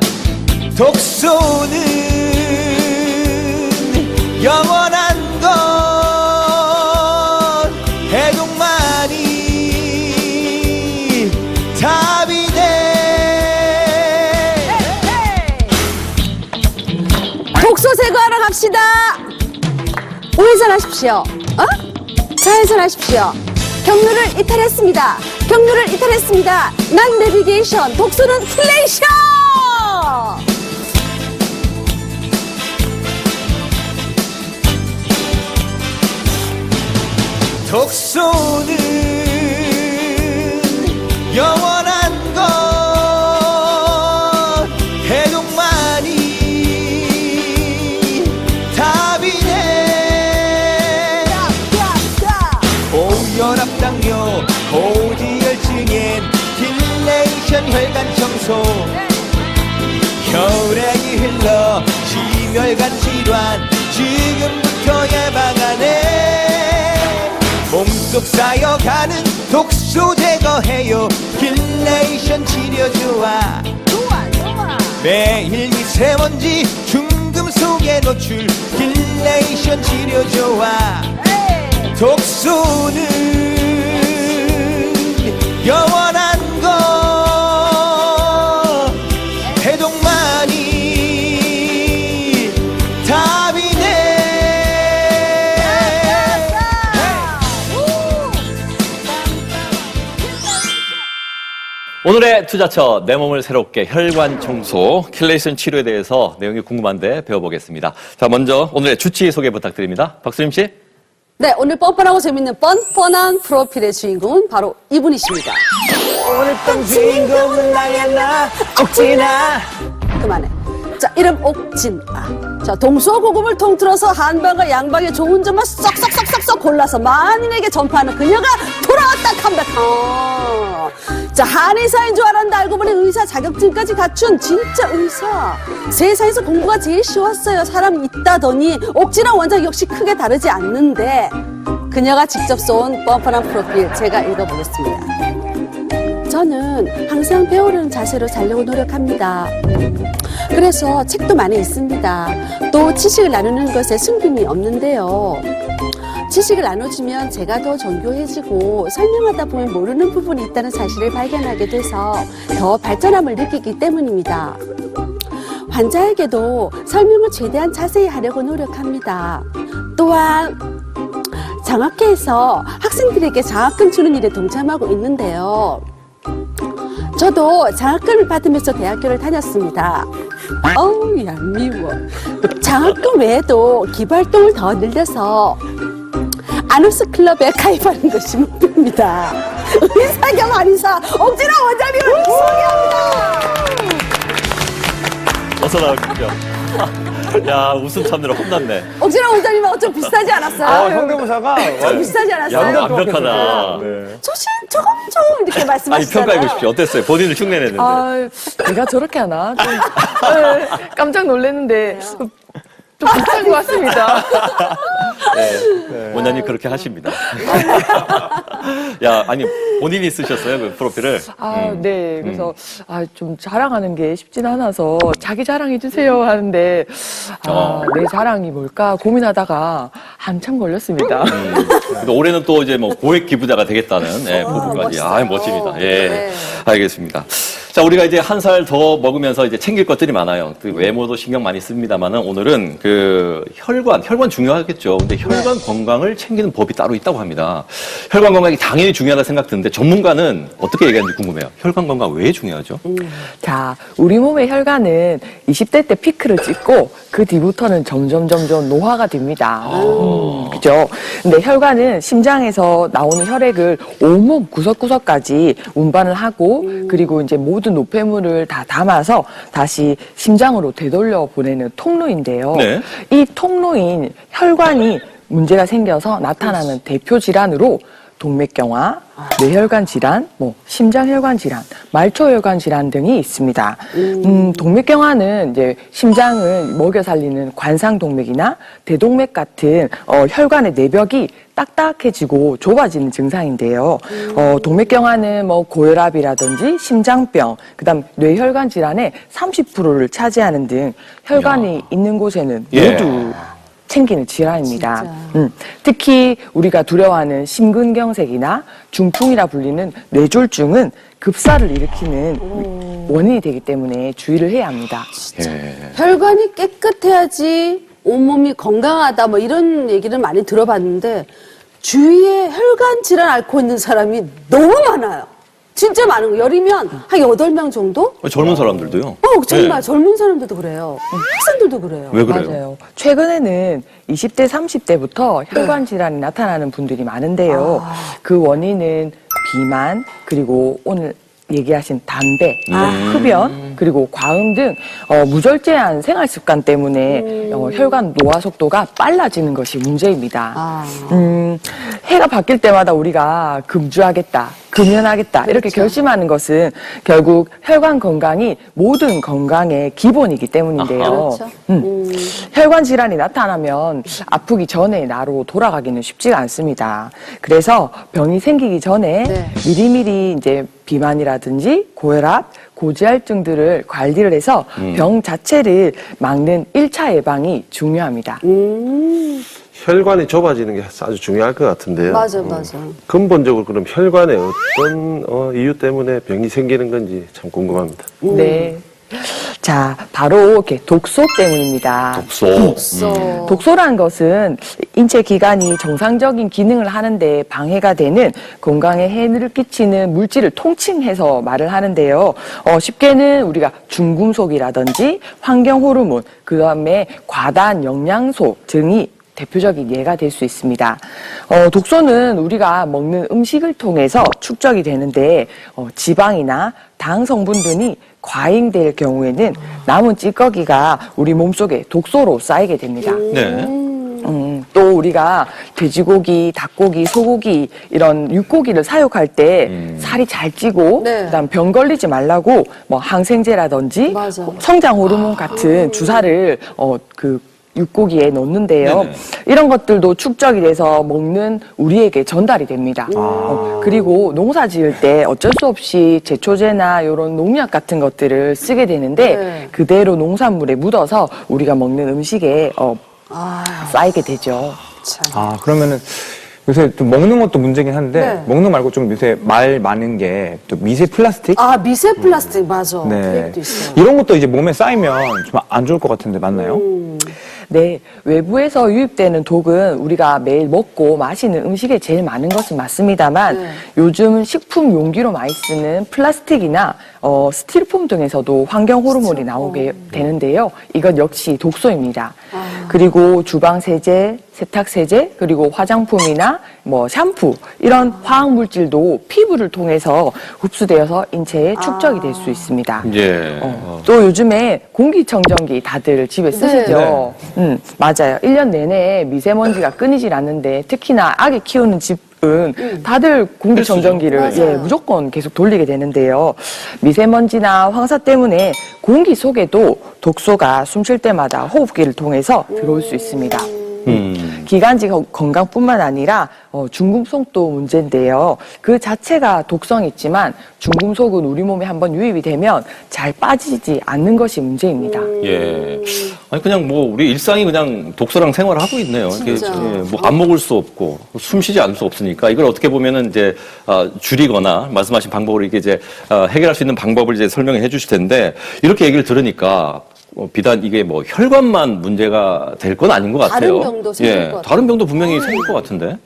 독소는 영원한 것. 해독만이 답이네. 독소 제거하러 갑시다. 우회전하십시오. 좌회전하십시오. 경로를 이탈했습니다. 경로를 이탈했습니다. 난 내비게이션. 독소는 킬레이션. 독소는 영원한 것. 해독만이 답이네. 고혈압 당뇨 고지혈증엔 킬레이션 혈관 청소. 혈액이 흘러 심혈관 질환 지금부터 예방하네. 몸속 쌓여가는 독소 제거해요. 킬레이션 치료 좋아. 매일 미세먼지 중금속에 노출. 킬레이션 치료 좋아. 독소는 영원한 것. 해독만이 답이네. 오늘의 투자처 내 몸을 새롭게 혈관 청소 킬레이션 치료에 대해서 내용이 궁금한데 배워보겠습니다. 자, 먼저 오늘의 주치 소개 부탁드립니다. 박수림 씨. 네, 오늘 뻔뻔하고 재밌는 뻔뻔한 프로필의 주인공은 바로 이분이십니다. 오늘 밤 주인공은 나야. 옥진아. 그만해. 자, 이름 옥진아. 자, 동서고금을 통틀어서 한방과 양방의 좋은 점만 쏙쏙쏙쏙쏙 골라서 만인에게 전파하는 그녀가 돌아왔다 컴백하. 자, 한의사인 줄 알았는데 알고 보니 의사 자격증까지 갖춘 진짜 의사. 세상에서 공부가 제일 쉬웠어요. 사람 있다더니 옥진아 원작 역시 크게 다르지 않는데 그녀가 직접 쏜 뻔뻔한 프로필 제가 읽어보겠습니다. 전 저는 항상 배우려는 자세로 살려고 노력합니다. 그래서 책도 많이 읽습니다. 또 지식을 나누는 것에 숨김이 없는데요. 지식을 나눠주면 제가 더 정교해지고 설명하다 보면 모르는 부분이 있다는 사실을 발견하게 돼서 더 발전함을 느끼기 때문입니다. 환자에게도 설명을 최대한 자세히 하려고 노력합니다. 또한 장학회에서 학생들에게 장학금 주는 일에 동참하고 있는데요. 저도 장학금을 받으면서 대학교를 다녔습니다. 어우, 얄미워. 장학금 외에도 기부활동을 더 늘려서 아누스 클럽에 가입하는 것이 목표입니다. 의사 겸 한의사 옥진아 원장님을 소개합니다. 어서 나오십시오. 야, 웃음 참느라 혼났네. 옥진아 원장님하고 좀 비슷하지 않았어요? 성대모사가 좀 비슷하지 않았어요? 야, 완벽하다. 조금 좀 이렇게 아니, 말씀하시잖아요. 평가해 보십시오. 어땠어요? 본인을 흉내냈는데. 아, 내가 저렇게 하나? 좀 깜짝 놀랐는데 좀 비슷한 것 같습니다. 네. 원장님 그렇게 하십니다. 야, 아니, 본인이 쓰셨어요? 그 프로필을? 네. 그래서, 좀 자랑하는 게 쉽진 않아서 자기 자랑해주세요 하는데, 내 자랑이 뭘까 고민하다가 한참 걸렸습니다. 근데 올해는 또 이제 뭐 고액 기부자가 되겠다는 부분까지. 멋집니다. 예. 네. 알겠습니다. 자, 우리가 이제 한 살 더 먹으면서 이제 챙길 것들이 많아요. 그 외모도 신경 많이 씁니다만은 오늘은 그 혈관 중요하겠죠. 근데 혈관 건강을 챙기는 법이 따로 있다고 합니다. 혈관 건강이 당연히 중요하다 생각드는데 전문가는 어떻게 얘기하는지 궁금해요. 혈관 건강 왜 중요하죠? 자, 우리 몸의 혈관은 20대 때 피크를 찍고 그 뒤부터는 점점 노화가 됩니다. 그죠? 근데 혈관은 심장에서 나오는 혈액을 온몸 구석구석까지 운반을 하고 그리고 이제 모든 노폐물을 다 담아서 다시 심장으로 되돌려 보내는 통로인데요. 네. 이 통로인 혈관이 문제가 생겨서 나타나는 대표 질환으로 동맥경화, 뇌혈관 질환, 심장혈관 질환, 말초혈관 질환 등이 있습니다. 동맥경화는 이제 심장을 먹여 살리는 관상동맥이나 대동맥 같은 혈관의 내벽이 딱딱해지고 좁아지는 증상인데요. 동맥경화는 고혈압이라든지 심장병, 그다음 뇌혈관 질환의 30%를 차지하는 등 혈관이 있는 곳에는 모두 챙기는 질환입니다. 특히 우리가 두려워하는 심근경색이나 중풍이라 불리는 뇌졸중은 급사를 일으키는 원인이 되기 때문에 주의를 해야 합니다. 혈관이 깨끗해야지 온몸이 건강하다 뭐 이런 얘기를 많이 들어봤는데 주위에 혈관 질환 앓고 있는 사람이 너무 많아요. 진짜 많은 거. 열이면 한 8명 정도? 젊은 사람들도요? 정말 젊은 사람들도 그래요. 학생들도 그래요. 왜 그래요? 맞아요. 최근에는 20대, 30대부터 혈관 질환이 나타나는 분들이 많은데요. 그 원인은 비만, 그리고 오늘 얘기하신 담배, 흡연, 그리고 과음 등 무절제한 생활 습관 때문에 혈관 노화 속도가 빨라지는 것이 문제입니다. 해가 바뀔 때마다 우리가 금주하겠다, 금연하겠다 이렇게 결심하는 것은 결국 혈관 건강이 모든 건강의 기본이기 때문인데요. 혈관 질환이 나타나면 아프기 전에 나로 돌아가기는 쉽지가 않습니다. 그래서 병이 생기기 전에 미리미리 이제 비만이라든지 고혈압, 고지혈증들을 관리를 해서 병 자체를 막는 1차 예방이 중요합니다. 혈관이 좁아지는 게 아주 중요할 것 같은데요. 맞아. 근본적으로 그럼 혈관에 어떤 이유 때문에 병이 생기는 건지 참 궁금합니다. 네. 자, 바로 이렇게 독소 때문입니다. 독소라는 것은 인체 기관이 정상적인 기능을 하는데 방해가 되는 건강에 해를 끼치는 물질을 통칭해서 말을 하는데요. 쉽게는 우리가 중금속이라든지 환경호르몬, 그 다음에 과다한 영양소 등이 대표적인 예가 될 수 있습니다. 독소는 우리가 먹는 음식을 통해서 축적이 되는데 지방이나 당 성분 등이 과잉될 경우에는 남은 찌꺼기가 우리 몸속에 독소로 쌓이게 됩니다. 또 우리가 돼지고기, 닭고기, 소고기 이런 육고기를 사육할 때 살이 잘 찌고 그다음 병 걸리지 말라고 항생제라든지 성장 호르몬 같은 주사를 육고기에 넣는데요. 네네. 이런 것들도 축적이 돼서 먹는 우리에게 전달이 됩니다. 그리고 농사 지을 때 어쩔 수 없이 제초제나 이런 농약 같은 것들을 쓰게 되는데 네. 그대로 농산물에 묻어서 우리가 먹는 음식에 쌓이게 되죠. 아, 그러면은 요새 좀 먹는 것도 문제긴 한데 네. 먹는 거 말고 좀 요새 말 많은 게 또 미세 플라스틱? 아, 미세 플라스틱 맞아. 그 네. 얘기도 있어요. 이런 것도 이제 몸에 쌓이면 좀 안 좋을 것 같은데 맞나요? 네, 외부에서 유입되는 독은 우리가 매일 먹고 마시는 음식에 제일 많은 것은 맞습니다만 네. 요즘 식품 용기로 많이 쓰는 플라스틱이나 스티로폼 등에서도 환경 호르몬이 나오게 되는데요. 이건 역시 독소입니다. 그리고 주방 세제, 세탁 세제, 그리고 화장품이나 뭐 샴푸 이런 화학 물질도 피부를 통해서 흡수되어서 인체에 축적이 될 수 있습니다. 예. 또 요즘에 공기청정기 다들 집에 쓰시죠? 맞아요. 1년 내내 미세먼지가 끊이질 않는데 특히나 아기 키우는 집은 다들 공기청정기를 맞아요. 무조건 계속 돌리게 되는데요. 미세먼지나 황사 때문에 공기 속에도 독소가 숨 쉴 때마다 호흡기를 통해서 들어올 수 있습니다. 기관지 건강뿐만 아니라 중금속도 문제인데요. 그 자체가 독성이 있지만 중금속은 우리 몸에 한번 유입이 되면 잘 빠지지 않는 것이 문제입니다. 예. 아니 그냥 뭐 우리 일상이 그냥 독소랑 생활을 하고 있네요. 이게 진짜. 뭐 안 먹을 수 없고 숨 쉬지 않을 수 없으니까 이걸 어떻게 보면은 이제 줄이거나 말씀하신 방법으로 이게 이제 해결할 수 있는 방법을 이제 설명해 주실 텐데 이렇게 얘기를 들으니까 비단 이게 뭐 혈관만 문제가 될 건 아닌 것 같아요. 다른 병도 생길 것 같아요. 다른 병도 분명히 생길 것 같은데.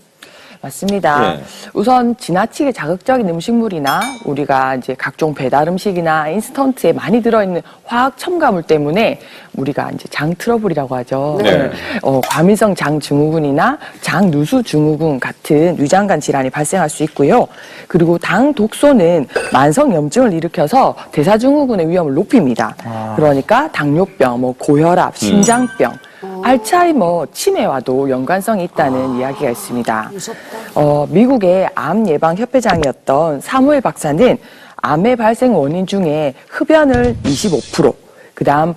맞습니다. 네. 우선 지나치게 자극적인 음식물이나 우리가 이제 각종 배달 음식이나 인스턴트에 많이 들어있는 화학 첨가물 때문에 우리가 이제 장 트러블이라고 하죠. 네. 과민성 장 증후군이나 장 누수 증후군 같은 위장관 질환이 발생할 수 있고요. 그리고 당 독소는 만성 염증을 일으켜서 대사증후군의 위험을 높입니다. 그러니까 당뇨병, 뭐 고혈압, 심장병, 알츠하이머, 치매와도 연관성이 있다는 이야기가 있습니다. 미국의 암 예방 협회장이었던 사무엘 박사는 암의 발생 원인 중에 흡연을 25%, 그다음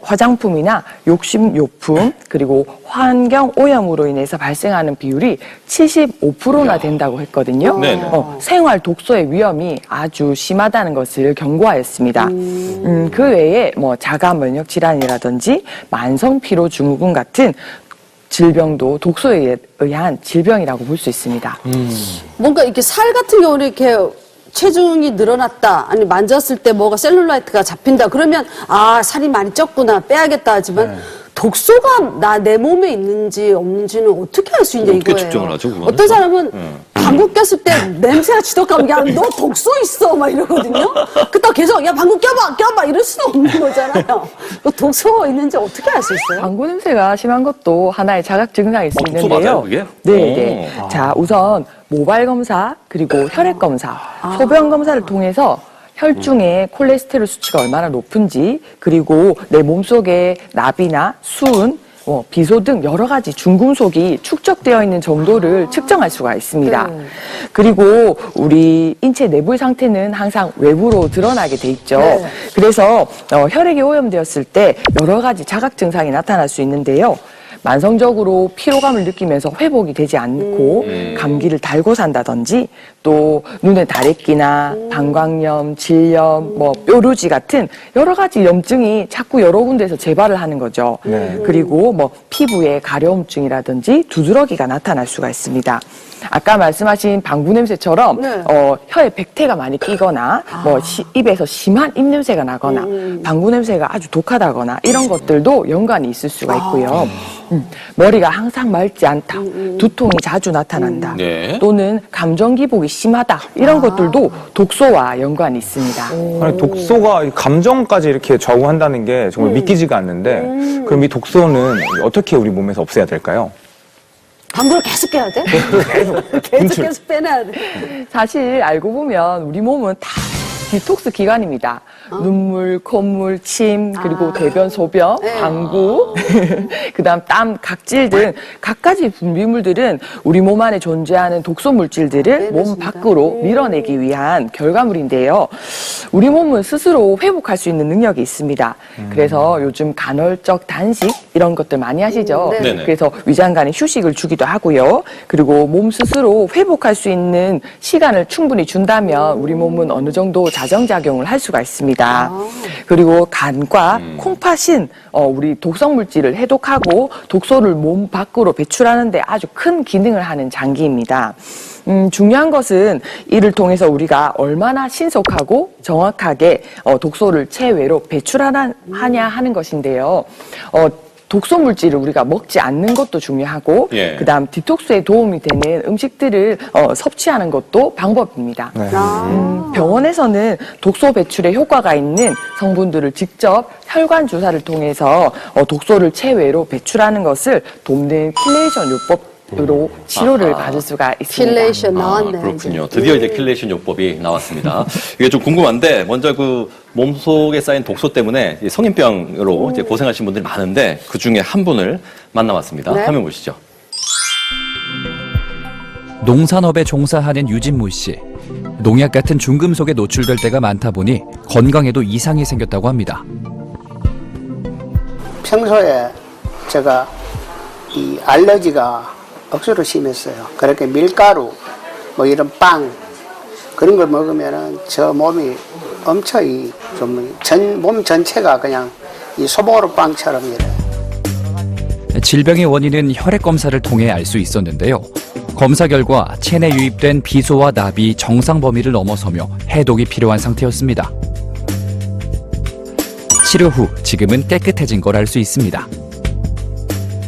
화장품이나 욕심요품 그리고 환경 오염으로 인해서 발생하는 비율이 75%나 된다고 했거든요. 네네. 생활 독소의 위험이 아주 심하다는 것을 경고하였습니다. 그 외에 뭐 자가 면역 질환이라든지 만성 피로 증후군 같은 질병도 독소에 의한 질병이라고 볼 수 있습니다. 뭔가 이렇게 살 같은 경우는 이렇게 체중이 늘어났다, 아니 만졌을 때 뭐가 셀룰라이트가 잡힌다, 그러면 아 살이 많이 쪘구나 빼야겠다 하지만 독소가 내 몸에 있는지 없는지는 어떻게 알 수 있냐 어떻게 이거예요. 측정을 하죠, 그거는? 어떤 사람은 방구 꼈을 때 냄새가 지독하면 야 너 독소 있어 막 이러거든요. 그렇다고 계속 야 방구 껴봐 이럴 수는 없는 거잖아요. 그 독소 있는지 어떻게 알 수 있어요? 방구 냄새가 심한 것도 하나의 자각 증상일 수 독소 있는데요. 맞아요, 그게? 네. 자, 우선 모발 검사 그리고 혈액 검사, 소변 검사를 통해서 혈중의 콜레스테롤 수치가 얼마나 높은지, 그리고 내 몸속에 나비나 수은, 비소 등 여러 가지 중금속이 축적되어 있는 정도를 측정할 수가 있습니다. 그리고 우리 인체 내부의 상태는 항상 외부로 드러나게 돼 있죠. 그래서 혈액이 오염되었을 때 여러 가지 자각 증상이 나타날 수 있는데요. 만성적으로 피로감을 느끼면서 회복이 되지 않고 감기를 달고 산다든지, 또 눈에 다래끼나 방광염, 질염, 뭐 뾰루지 같은 여러 가지 염증이 자꾸 여러 군데에서 재발을 하는 거죠. 그리고 뭐 피부에 가려움증이라든지 두드러기가 나타날 수가 있습니다. 아까 말씀하신 방구 냄새처럼 혀에 백태가 많이 끼거나 뭐 입에서 심한 입냄새가 나거나 방구 냄새가 아주 독하다거나 이런 것들도 연관이 있을 수가 있고요. 머리가 항상 맑지 않다, 두통이 자주 나타난다, 네. 또는 감정 기복이 심하다, 이런 것들도 독소와 연관이 있습니다. 아니, 독소가 감정까지 이렇게 좌우한다는 게 정말 믿기지가 않는데 그럼 이 독소는 어떻게 우리 몸에서 없애야 될까요? 방구를 계속 깨야 돼? 계속 빼놔야 돼. 사실 알고 보면 우리 몸은 다 디톡스 기관입니다. 눈물, 콧물, 침, 그리고 대변, 소변, 방구, 그다음 땀, 각질 등 갖가지 분비물들은 우리 몸 안에 존재하는 독소 물질들을 몸 밖으로 밀어내기 위한 결과물인데요. 우리 몸은 스스로 회복할 수 있는 능력이 있습니다. 그래서 요즘 간헐적 단식 이런 것들 많이 하시죠. 네네. 그래서 위장관에 휴식을 주기도 하고요. 그리고 몸 스스로 회복할 수 있는 시간을 충분히 준다면 우리 몸은 어느 정도 자정작용을 할 수가 있습니다. 그리고 간과 콩팥은 우리 독성 물질을 해독하고 독소를 몸 밖으로 배출하는데 아주 큰 기능을 하는 장기입니다. 중요한 것은 이를 통해서 우리가 얼마나 신속하고 정확하게 독소를 체외로 배출하냐 하는 것인데요. 독소 물질을 우리가 먹지 않는 것도 중요하고 예. 그다음 디톡스에 도움이 되는 음식들을 섭취하는 것도 방법입니다. 병원에서는 독소 배출에 효과가 있는 성분들을 직접 혈관 주사를 통해서 독소를 체외로 배출하는 것을 돕는 킬레이션 요법으로 치료를 받을 수가 있습니다. 킬레이션 나왔네. 그렇군요. 드디어 이제 킬레이션 요법이 나왔습니다. 이게 좀 궁금한데 먼저 그 몸속에 쌓인 독소 때문에 이 성인병으로 이제 고생하신 분들이 많은데 그 중에 한 분을 만나봤습니다. 네. 화면 보시죠. 농산업에 종사하는 유진모 씨. 농약 같은 중금속에 노출될 때가 많다 보니 건강에도 이상이 생겼다고 합니다. 평소에 제가 이 알러지가 억수로 심했어요. 그렇게 밀가루, 뭐 이런 빵 그런 걸 먹으면은 저 몸이 엄청 몸 전체가 그냥 이 소보로 빵처럼 이래. 질병의 원인은 혈액 검사를 통해 알 수 있었는데요. 검사 결과 체내 유입된 비소와 납이 정상 범위를 넘어서며 해독이 필요한 상태였습니다. 치료 후 지금은 깨끗해진 걸 알 수 있습니다.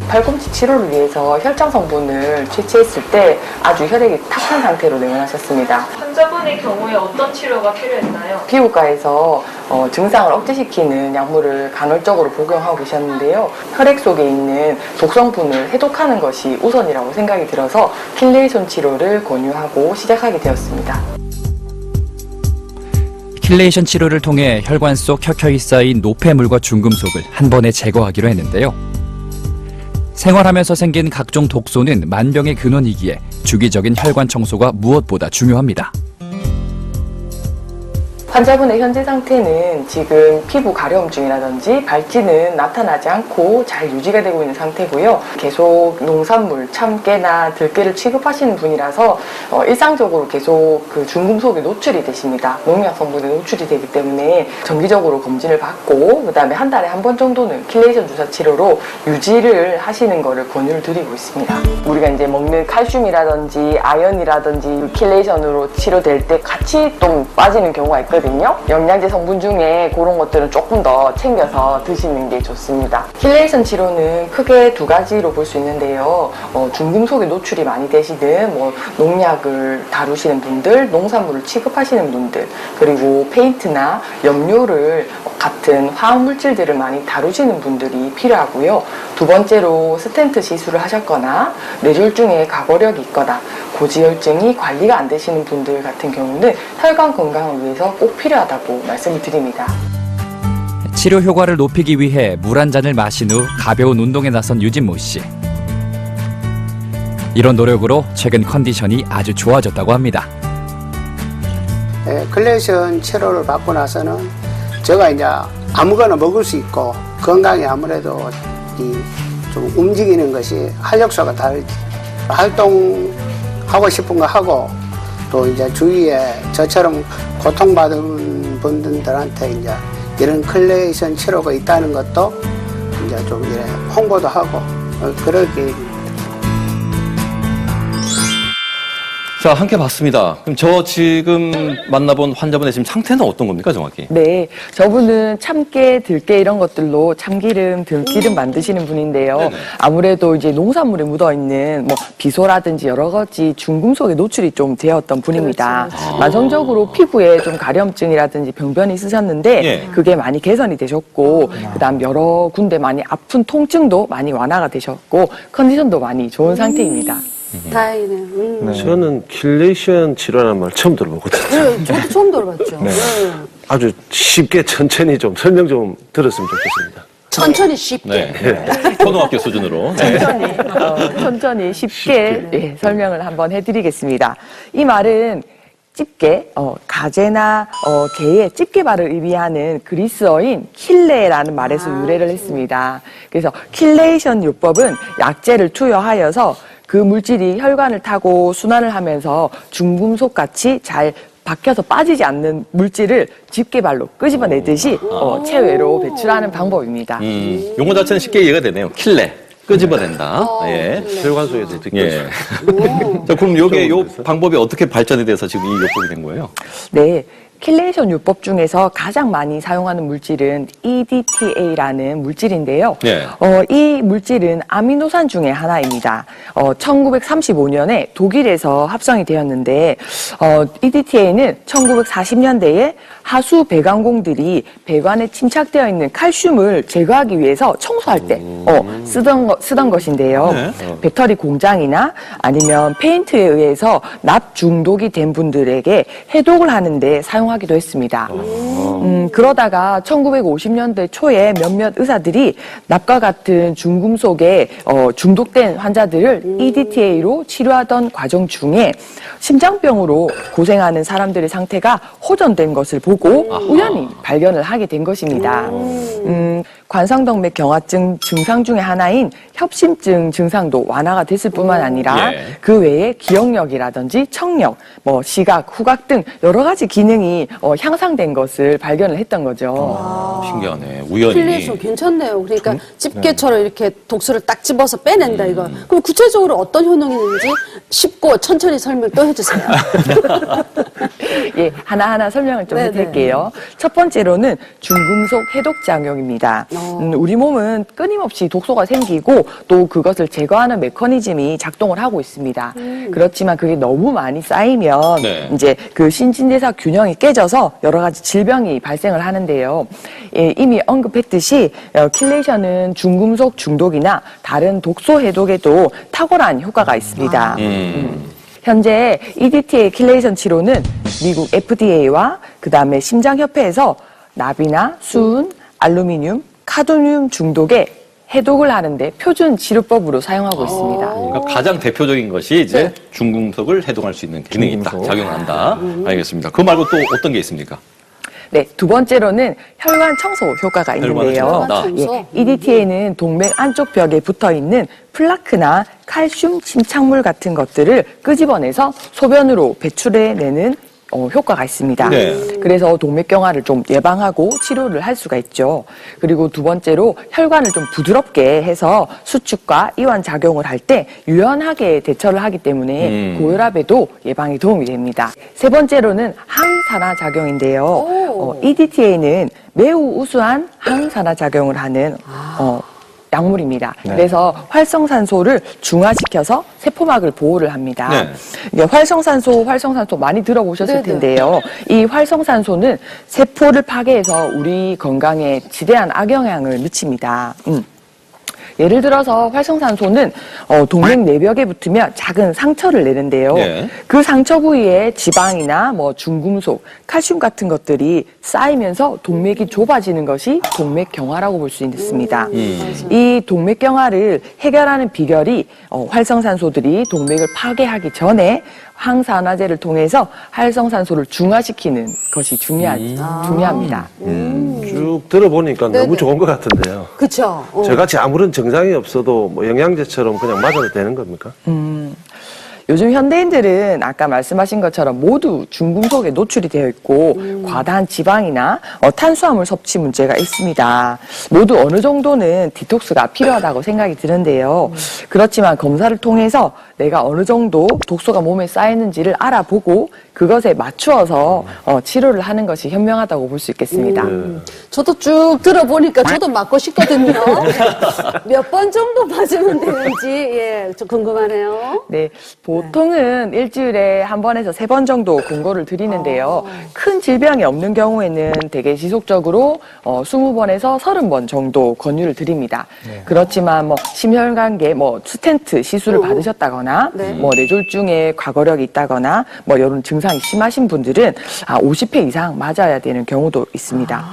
팔꿈치 치료를 위해서 혈장 성분을 채취했을 때 아주 혈액이 탁한 상태로 내원하셨습니다. 환자분의 경우에 어떤 치료가 필요했나요? 피부과에서 증상을 억제시키는 약물을 간헐적으로 복용하고 계셨는데요. 혈액 속에 있는 독성분을 해독하는 것이 우선이라고 생각이 들어서 킬레이션 치료를 권유하고 시작하게 되었습니다. 킬레이션 치료를 통해 혈관 속 켜켜이 쌓인 노폐물과 중금속을 한 번에 제거하기로 했는데요. 생활하면서 생긴 각종 독소는 만병의 근원이기에 주기적인 혈관 청소가 무엇보다 중요합니다. 환자분의 현재 상태는 지금 피부 가려움증이라든지 발진은 나타나지 않고 잘 유지가 되고 있는 상태고요. 계속 농산물, 참깨나 들깨를 취급하시는 분이라서 일상적으로 계속 그 중금속에 노출이 되십니다. 농약 성분에 노출이 되기 때문에 정기적으로 검진을 받고 그다음에 한 달에 한 번 정도는 킬레이션 주사 치료로 유지를 하시는 것을 권유를 드리고 있습니다. 우리가 이제 먹는 칼슘이라든지 아연이라든지 킬레이션으로 치료될 때 같이 좀 빠지는 경우가 있거든요. 영양제 성분 중에 그런 것들은 조금 더 챙겨서 드시는 게 좋습니다. 킬레이션 치료는 크게 두 가지로 볼 수 있는데요. 중금속에 노출이 많이 되시는 농약을 다루시는 분들, 농산물을 취급하시는 분들, 그리고 페인트나 염료를 같은 화학 물질들을 많이 다루시는 분들이 필요하고요. 두 번째로 스텐트 시술을 하셨거나 뇌졸중에 과거력이 있거나 고지혈증이 관리가 안 되시는 분들 같은 경우는 혈관 건강을 위해서 꼭 필요하다고 말씀을 드립니다. 치료 효과를 높이기 위해 물 한 잔을 마신 후 가벼운 운동에 나선 유진모 씨. 이런 노력으로 최근 컨디션이 아주 좋아졌다고 합니다. 킬레이션 치료를 받고 나서는 제가 이제 아무거나 먹을 수 있고 건강에 아무래도 좀 움직이는 것이 활력소가 다르지. 활동하고 싶은 거 하고 또 이제 주위에 저처럼 고통받은 분들한테 이제 이런 킬레이션 치료가 있다는 것도 이제 좀 이래 홍보도 하고 그러게. 자, 함께 봤습니다. 그럼 저 지금 만나본 환자분의 지금 상태는 어떤 겁니까, 정확히? 네, 저분은 참깨, 들깨 이런 것들로 참기름, 들기름 만드시는 분인데요. 네네. 아무래도 이제 농산물에 묻어있는 비소라든지 여러 가지 중금속에 노출이 좀 되었던 분입니다. 그렇죠. 만성적으로 피부에 좀 가려움증이라든지 병변이 있으셨는데 예. 그게 많이 개선이 되셨고 그다음 여러 군데 많이 아픈 통증도 많이 완화가 되셨고 컨디션도 많이 좋은 상태입니다. 다행이네요. 저는 킬레이션 치료라는 말 처음 들어보거든요. 네, 저도 처음 들어봤죠. 네. 네. 아주 쉽게 천천히 좀 설명 좀 들었으면 좋겠습니다. 천천히 쉽게. 네. 초등학교 수준으로. 네. 천천히 쉽게 예, 설명을 한번 해드리겠습니다. 이 말은 집게, 가재나 게의 집게발을 의미하는 그리스어인 킬레라는 말에서 유래를 했습니다. 그래서 킬레이션 요법은 약재를 투여하여서 그 물질이 혈관을 타고 순환을 하면서 중금속같이 잘 박혀서 빠지지 않는 물질을 집게발로 끄집어내듯이 체외로 배출하는 방법입니다. 용어 자체는 쉽게 이해가 되네요. 킬레. 끄집어낸다. 예. 혈관 속에서 듣고 예. 자, 그럼 요 방법이 어떻게 발전이 돼서 지금 이 요법이 된 거예요? 네. 킬레이션 요법 중에서 가장 많이 사용하는 물질은 EDTA라는 물질인데요. 네. 이 물질은 아미노산 중에 하나입니다. 1935년에 독일에서 합성이 되었는데 EDTA는 1940년대에 하수 배관공들이 배관에 침착되어 있는 칼슘을 제거하기 위해서 청소할 때 쓰던 것인데요. 네. 배터리 공장이나 아니면 페인트에 의해서 납 중독이 된 분들에게 해독을 하는데 사용하기도 했습니다. 그러다가 1950년대 초에 몇몇 의사들이 납과 같은 중금속에 중독된 환자들을 EDTA로 치료하던 과정 중에 심장병으로 고생하는 사람들의 상태가 호전된 것을 보고 우연히 발견을 하게 된 것입니다. 관상동맥 경화증 증상 중에 하나인 협심증 증상도 완화가 됐을 뿐만 아니라 그 외에 기억력이라든지 청력, 시각, 후각 등 여러 가지 기능이 향상된 것을 발견을 했던 거죠. 신기하네. 우연히. 킬레이션 괜찮네요. 그러니까 집게처럼 이렇게 독소를 딱 집어서 빼낸다 이거. 그럼 구체적으로 어떤 효능이 있는지 쉽고 천천히 설명 또 해주세요. 예, 하나하나 설명을 좀 해드릴게요. 첫 번째로는 중금속 해독 작용입니다. 우리 몸은 끊임없이 독소가 생기고 또 그것을 제거하는 메커니즘이 작동을 하고 있습니다. 그렇지만 그게 너무 많이 쌓이면 이제 그 신진대사 균형이 깨져서 여러 가지 질병이 발생을 하는데요. 예, 이미 언급했듯이 킬레이션은 중금속 중독이나 다른 독소 해독에도 탁월한 효과가 있습니다. 현재 EDTA 킬레이션 치료는 미국 FDA와 그 다음에 심장협회에서 납이나 수은, 알루미늄, 카드뮴 중독에 해독을 하는데 표준 치료법으로 사용하고 있습니다. 그러니까 가장 대표적인 것이 이제 중금속을 해독할 수 있는 기능이 있다. 작용한다. 알겠습니다. 그거 말고 또 어떤 게 있습니까? 네, 두 번째로는 혈관 청소 효과가 있는데요. 청소? EDTA는 동맥 안쪽 벽에 붙어 있는 플라크나 칼슘 침착물 같은 것들을 끄집어내서 소변으로 배출해내는 효과가 있습니다. 그래서 동맥경화를 좀 예방하고 치료를 할 수가 있죠. 그리고 두 번째로 혈관을 좀 부드럽게 해서 수축과 이완 작용을 할 때 유연하게 대처를 하기 때문에 고혈압에도 예방에 도움이 됩니다. 세 번째로는 항산화 작용인데요. EDTA는 매우 우수한 항산화 작용을 하는 약물입니다. 그래서 활성산소를 중화시켜서 세포막을 보호를 합니다. 활성산소 많이 들어보셨을 텐데요. 이 활성산소는 세포를 파괴해서 우리 건강에 지대한 악영향을 미칩니다. 예를 들어서 활성산소는 동맥 내벽에 붙으면 작은 상처를 내는데요. 그 상처 부위에 지방이나 중금속, 칼슘 같은 것들이 쌓이면서 동맥이 좁아지는 것이 동맥경화라고 볼 수 있습니다. 이 동맥경화를 해결하는 비결이 활성산소들이 동맥을 파괴하기 전에 항산화제를 통해서 활성산소를 중화시키는 것이 중요합니다. 쭉 들어보니까 너무 좋은 것 같은데요. 그렇죠. 저같이 아무런 증상이 없어도 영양제처럼 그냥 맞아도 되는 겁니까? 요즘 현대인들은 아까 말씀하신 것처럼 모두 중금속에 노출이 되어 있고 과다한 지방이나 탄수화물 섭취 문제가 있습니다. 모두 어느 정도는 디톡스가 필요하다고 생각이 드는데요. 그렇지만 검사를 통해서 내가 어느 정도 독소가 몸에 쌓이는지를 알아보고 그것에 맞추어서 치료를 하는 것이 현명하다고 볼 수 있겠습니다. 저도 쭉 들어보니까 저도 맞고 싶거든요. 몇 번 정도 맞으면 되는지 좀 궁금하네요. 네, 보통은 일주일에 한 번에서 3번 정도 권고를 드리는데요. 큰 질병이 없는 경우에는 대개 지속적으로 20번에서 30번 정도 권유를 드립니다. 그렇지만 심혈관계 스텐트 시술을 받으셨다거나 있다거나 네. 뭐 뇌졸중에 과거력이 있다거나 뭐 이런 증상이 심하신 분들은 50회 이상 맞아야 되는 경우도 있습니다.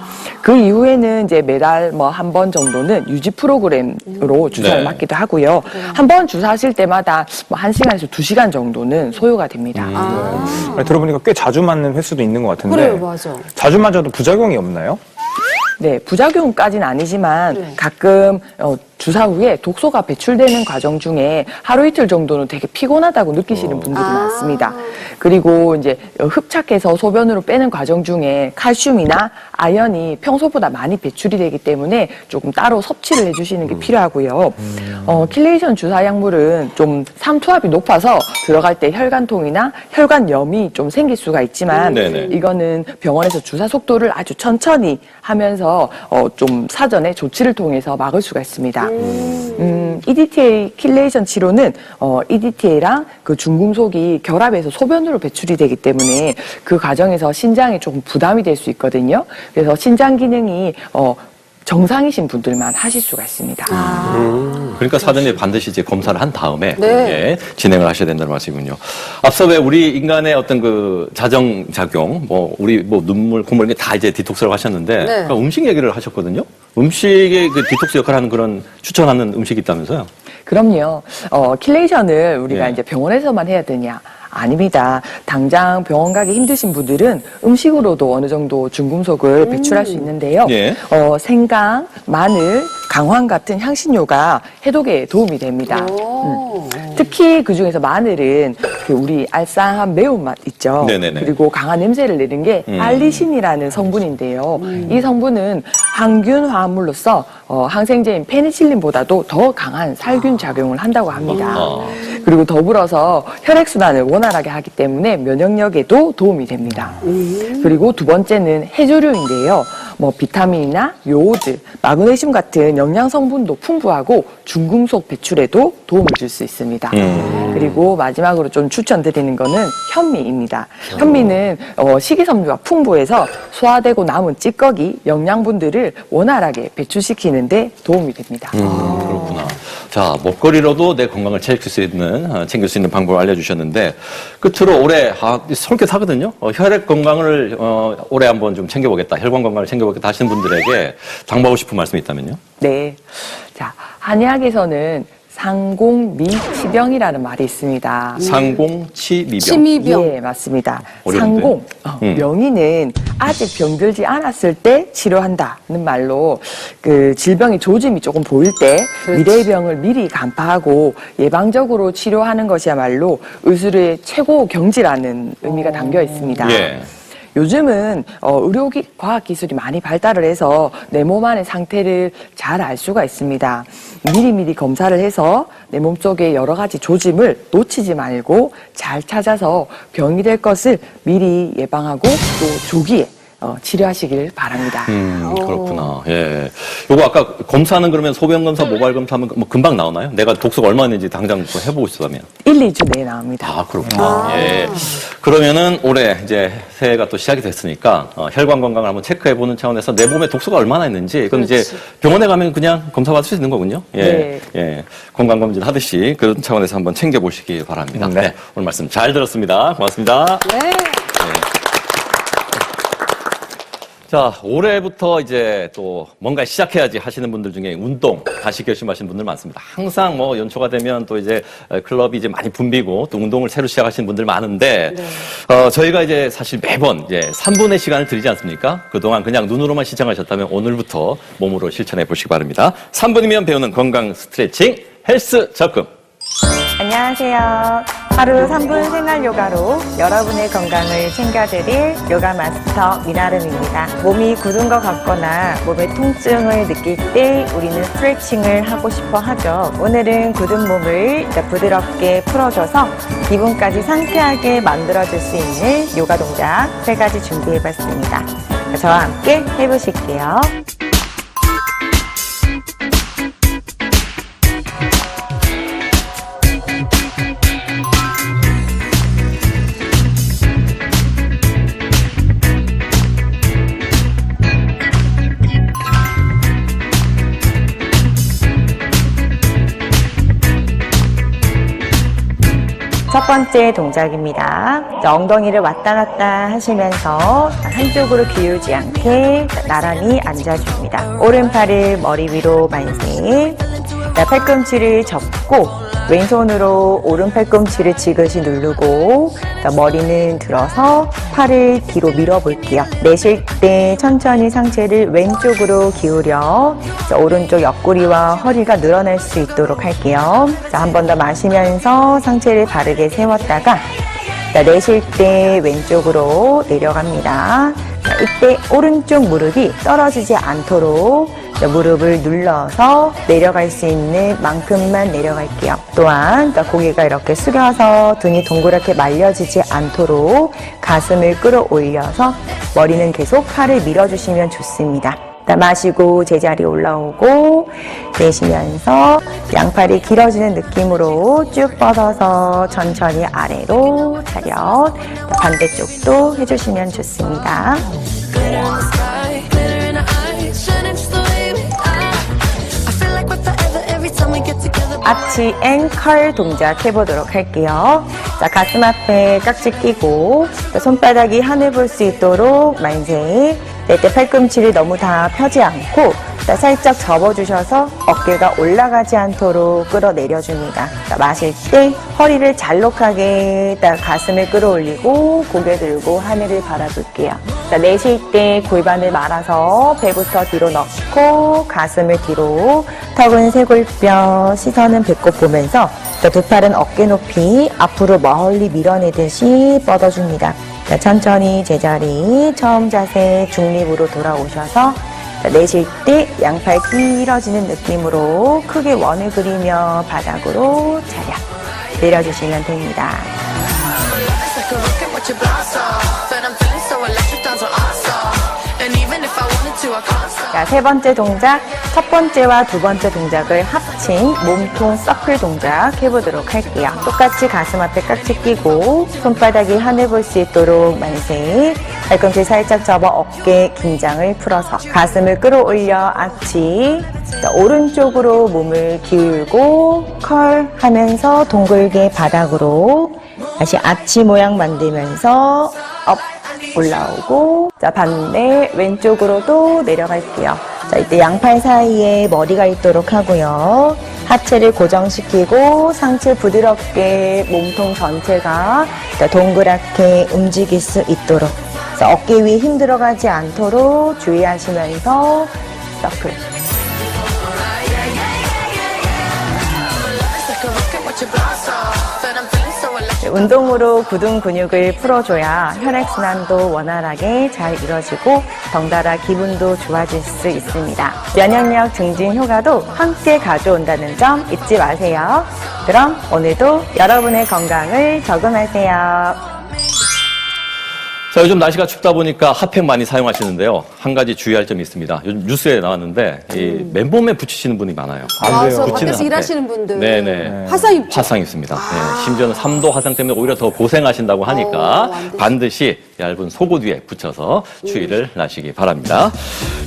그 이후에는 이제 매달 뭐 한 번 정도는 유지 프로그램으로 주사를 네. 맞기도 하고요. 한 번 주사하실 때마다 뭐 1시간에서 2시간 정도는 소요가 됩니다. 아니, 들어보니까 꽤 자주 맞는 횟수도 있는 것 같은데 그래요, 맞아. 자주 맞아도 부작용이 없나요? 네, 부작용까지는 아니지만 네. 가끔 주사 후에 독소가 배출되는 과정 중에 하루 이틀 정도는 되게 피곤하다고 느끼시는 분들이 많습니다. 그리고 이제 흡착해서 소변으로 빼는 과정 중에 칼슘이나 아연이 평소보다 많이 배출이 되기 때문에 조금 따로 섭취를 해주시는 게 필요하고요. 킬레이션 주사 약물은 좀 삼투압이 높아서 들어갈 때 혈관통이나 혈관염이 좀 생길 수가 있지만 네네. 이거는 병원에서 주사 속도를 아주 천천히 하면서 좀 사전에 조치를 통해서 막을 수가 있습니다. EDTA 킬레이션 치료는 EDTA랑 그 중금속이 결합해서 소변으로 배출이 되기 때문에 그 과정에서 신장에 조금 부담이 될 수 있거든요. 그래서 신장 기능이 정상이신 분들만 하실 수가 있습니다. 그러니까 사전에 반드시 이제 검사를 한 다음에 네. 예, 진행을 하셔야 된다는 말씀이군요. 앞서 왜 우리 인간의 어떤 그 자정작용, 뭐 우리 뭐 눈물, 콧물 이게 다 이제 디톡스라고 하셨는데 네. 그러니까 음식 얘기를 하셨거든요. 음식의 그 디톡스 역할을 하는 그런 추천하는 음식이 있다면서요? 그럼요. 킬레이션을 우리가 예. 이제 병원에서만 해야 되냐? 아닙니다. 당장 병원 가기 힘드신 분들은 음식으로도 어느 정도 중금속을 배출할 수 있는데요. 예. 생강, 마늘, 강황 같은 향신료가 해독에 도움이 됩니다. 특히 그 중에서 마늘은 그 우리 알싸한 매운맛 있죠. 네네네. 그리고 강한 냄새를 내는 게 알리신이라는 성분인데요. 이 성분은 항균 화합물로서 항생제인 페니실린보다도 더 강한 살균 작용을 한다고 합니다. 그리고 더불어서 혈액순환을 원활하게 하기 때문에 면역력에도 도움이 됩니다. 그리고 두 번째는 해조류인데요. 뭐 비타민이나 요오드, 마그네슘 같은 영양 성분도 풍부하고 중금속 배출에도 도움을 줄 수 있습니다. 그리고 마지막으로 좀 추천드리는 거는 현미입니다. 현미는 식이섬유가 풍부해서 소화되고 남은 찌꺼기, 영양분들을 원활하게 배출시키는데 도움이 됩니다. 그렇구나. 자, 먹거리로도 내 건강을 챙길 수 있는 방법을 알려주셨는데, 끝으로 올해, 솔깃하거든요? 혈액 건강을, 올해 한번 좀 챙겨보겠다, 혈관 건강을 챙겨보겠다 하시는 분들에게 당부하고 싶은 말씀이 있다면요? 네. 자, 한의학에서는 상공미치병이라는 말이 있습니다. 상공치미병. 치미병. 예, 맞습니다. 어려운데. 상공, 명의는 아직 병들지 않았을 때 치료한다는 말로 그 질병의 조짐이 조금 보일 때 미래의 병을 미리 간파하고 예방적으로 치료하는 것이야말로 의술의 최고 경지라는 의미가 담겨 있습니다. 예. 요즘은 의료 과학 기술이 많이 발달을 해서 내 몸 안의 상태를 잘 알 수가 있습니다. 미리미리 검사를 해서 내 몸속의 여러 가지 조짐을 놓치지 말고 잘 찾아서 병이 될 것을 미리 예방하고 또 조기에 치료하시길 바랍니다. 그렇구나. 예. 요거 아까 검사는 그러면 소변 검사, 모발 검사하면 뭐 금방 나오나요? 내가 독소가 얼마 있는지 당장 그거 해보고 싶다면. 1, 2주 내에 나옵니다. 아, 그렇구나. 예. 그러면은 올해 이제 새해가 또 시작이 됐으니까 혈관 건강을 한번 체크해보는 차원에서 내 몸에 독소가 얼마나 있는지 이건 이제 병원에 가면 그냥 검사받을 수 있는 거군요. 예. 네. 예. 건강검진 하듯이 그런 차원에서 한번 챙겨보시기 바랍니다. 네. 오늘 말씀 잘 들었습니다. 고맙습니다. 네. 자, 올해부터 이제 또 뭔가 시작해야지 하시는 분들 중에 운동 다시 결심하시는 분들 많습니다. 항상 뭐 연초가 되면 또 이제 클럽이 이제 많이 붐비고 또 운동을 새로 시작하시는 분들 많은데, 저희가 이제 사실 매번 이제 3분의 시간을 드리지 않습니까? 그동안 그냥 눈으로만 시청하셨다면 오늘부터 몸으로 실천해 보시기 바랍니다. 3분이면 배우는 건강 스트레칭 헬스 접근. 안녕하세요. 하루 3분 생활 요가로 여러분의 건강을 챙겨드릴 요가 마스터 미나름입니다. 몸이 굳은 것 같거나 몸의 통증을 느낄 때 우리는 스트레칭을 하고 싶어 하죠. 오늘은 굳은 몸을 부드럽게 풀어줘서 기분까지 상쾌하게 만들어줄 수 있는 요가 동작 3가지 준비해봤습니다. 저와 함께 해보실게요. 첫 번째 동작입니다. 자, 엉덩이를 왔다 갔다 하시면서 한쪽으로 기울지 않게 나란히 앉아줍니다. 오른팔을 머리 위로 만세. 자, 팔꿈치를 접고 왼손으로 오른 팔꿈치를 지그시 누르고 자, 머리는 들어서 팔을 뒤로 밀어볼게요. 내쉴 때 천천히 상체를 왼쪽으로 기울여 자, 오른쪽 옆구리와 허리가 늘어날 수 있도록 할게요. 자, 한 번 더 마시면서 상체를 바르게 세웠다가 자, 내쉴 때 왼쪽으로 내려갑니다. 자, 이때 오른쪽 무릎이 떨어지지 않도록 자, 무릎을 눌러서 내려갈 수 있는 만큼만 내려갈게요. 또한 고개가 이렇게 숙여서 등이 동그랗게 말려지지 않도록 가슴을 끌어올려서 머리는 계속 팔을 밀어주시면 좋습니다. 자, 마시고 제자리 올라오고 내쉬면서 양팔이 길어지는 느낌으로 쭉 뻗어서 천천히 아래로 차렷. 자, 반대쪽도 해주시면 좋습니다. 아치 앤 컬 동작 해보도록 할게요. 자, 가슴 앞에 깍지 끼고 자, 손바닥이 하늘 볼 수 있도록 만세. 낼 때 팔꿈치를 너무 다 펴지 않고 자, 살짝 접어주셔서 어깨가 올라가지 않도록 끌어내려줍니다. 자, 마실 때 허리를 잘록하게 가슴을 끌어올리고 고개 들고 하늘을 바라볼게요. 자, 내쉴 때 골반을 말아서 배부터 뒤로 넣고 가슴을 뒤로 턱은 쇄골뼈 시선은 배꼽 보면서 자, 두 팔은 어깨 높이 앞으로 멀리 밀어내듯이 뻗어줍니다. 자, 천천히 제자리 처음 자세 중립으로 돌아오셔서 자, 내쉴 때 양팔 길어지는 느낌으로 크게 원을 그리며 바닥으로 차렷 내려주시면 됩니다. 자, 세 번째 동작, 첫 번째와 두 번째 동작을 합친 몸통 서클 동작 해보도록 할게요. 똑같이 가슴 앞에 깍지 끼고 손바닥이 하늘 볼 수 있도록 만세. 발꿈치 살짝 접어 어깨 긴장을 풀어서 가슴을 끌어올려 아치. 자, 오른쪽으로 몸을 기울고 컬 하면서 동글게 바닥으로 다시 아치 모양 만들면서 업 올라오고 자, 반대 왼쪽으로도 내려갈게요. 자, 이때 양팔 사이에 머리가 있도록 하고요. 하체를 고정시키고 상체 부드럽게 몸통 전체가 동그랗게 움직일 수 있도록 자, 어깨 위에 힘 들어가지 않도록 주의하시면서 서클. 운동으로 굳은 근육을 풀어줘야 혈액순환도 원활하게 잘 이루어지고 덩달아 기분도 좋아질 수 있습니다. 면역력 증진 효과도 함께 가져온다는 점 잊지 마세요. 그럼 오늘도 여러분의 건강을 저금하세요. 자, 요즘 날씨가 춥다 보니까 핫팩 많이 사용하시는데요. 한 가지 주의할 점이 있습니다. 요즘 뉴스에 나왔는데 이 맨몸에 붙이시는 분이 많아요. 맞아, 붙이는 밖에서 핫팩. 일하시는 분들. 네네. 화상 입죠. 화상 입습니다. 네, 심지어는 3도 화상 때문에 오히려 더 고생하신다고 하니까 반드시 얇은 속옷 위에 붙여서 추위를 나시기 바랍니다.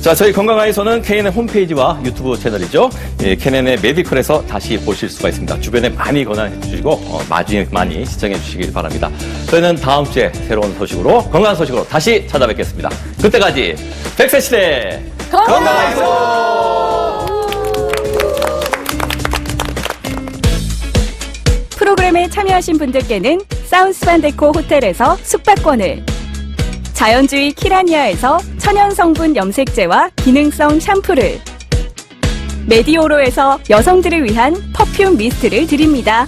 자, 저희 건강하이소는 KNN 홈페이지와 유튜브 채널이죠. 예, KNN의 메디컬에서 다시 보실 수가 있습니다. 주변에 많이 권한해 주시고 많이 시청해 주시길 바랍니다. 저희는 다음 주에 새로운 소식으로 건강한 소식으로 다시 찾아뵙겠습니다. 그때까지 100세 시대 건강하이소! 프로그램에 참여하신 분들께는 사우스반데코 호텔에서 숙박권을, 자연주의 키라니아에서 천연 성분 염색제와 기능성 샴푸를, 메디오로에서 여성들을 위한 퍼퓸 미스트를 드립니다.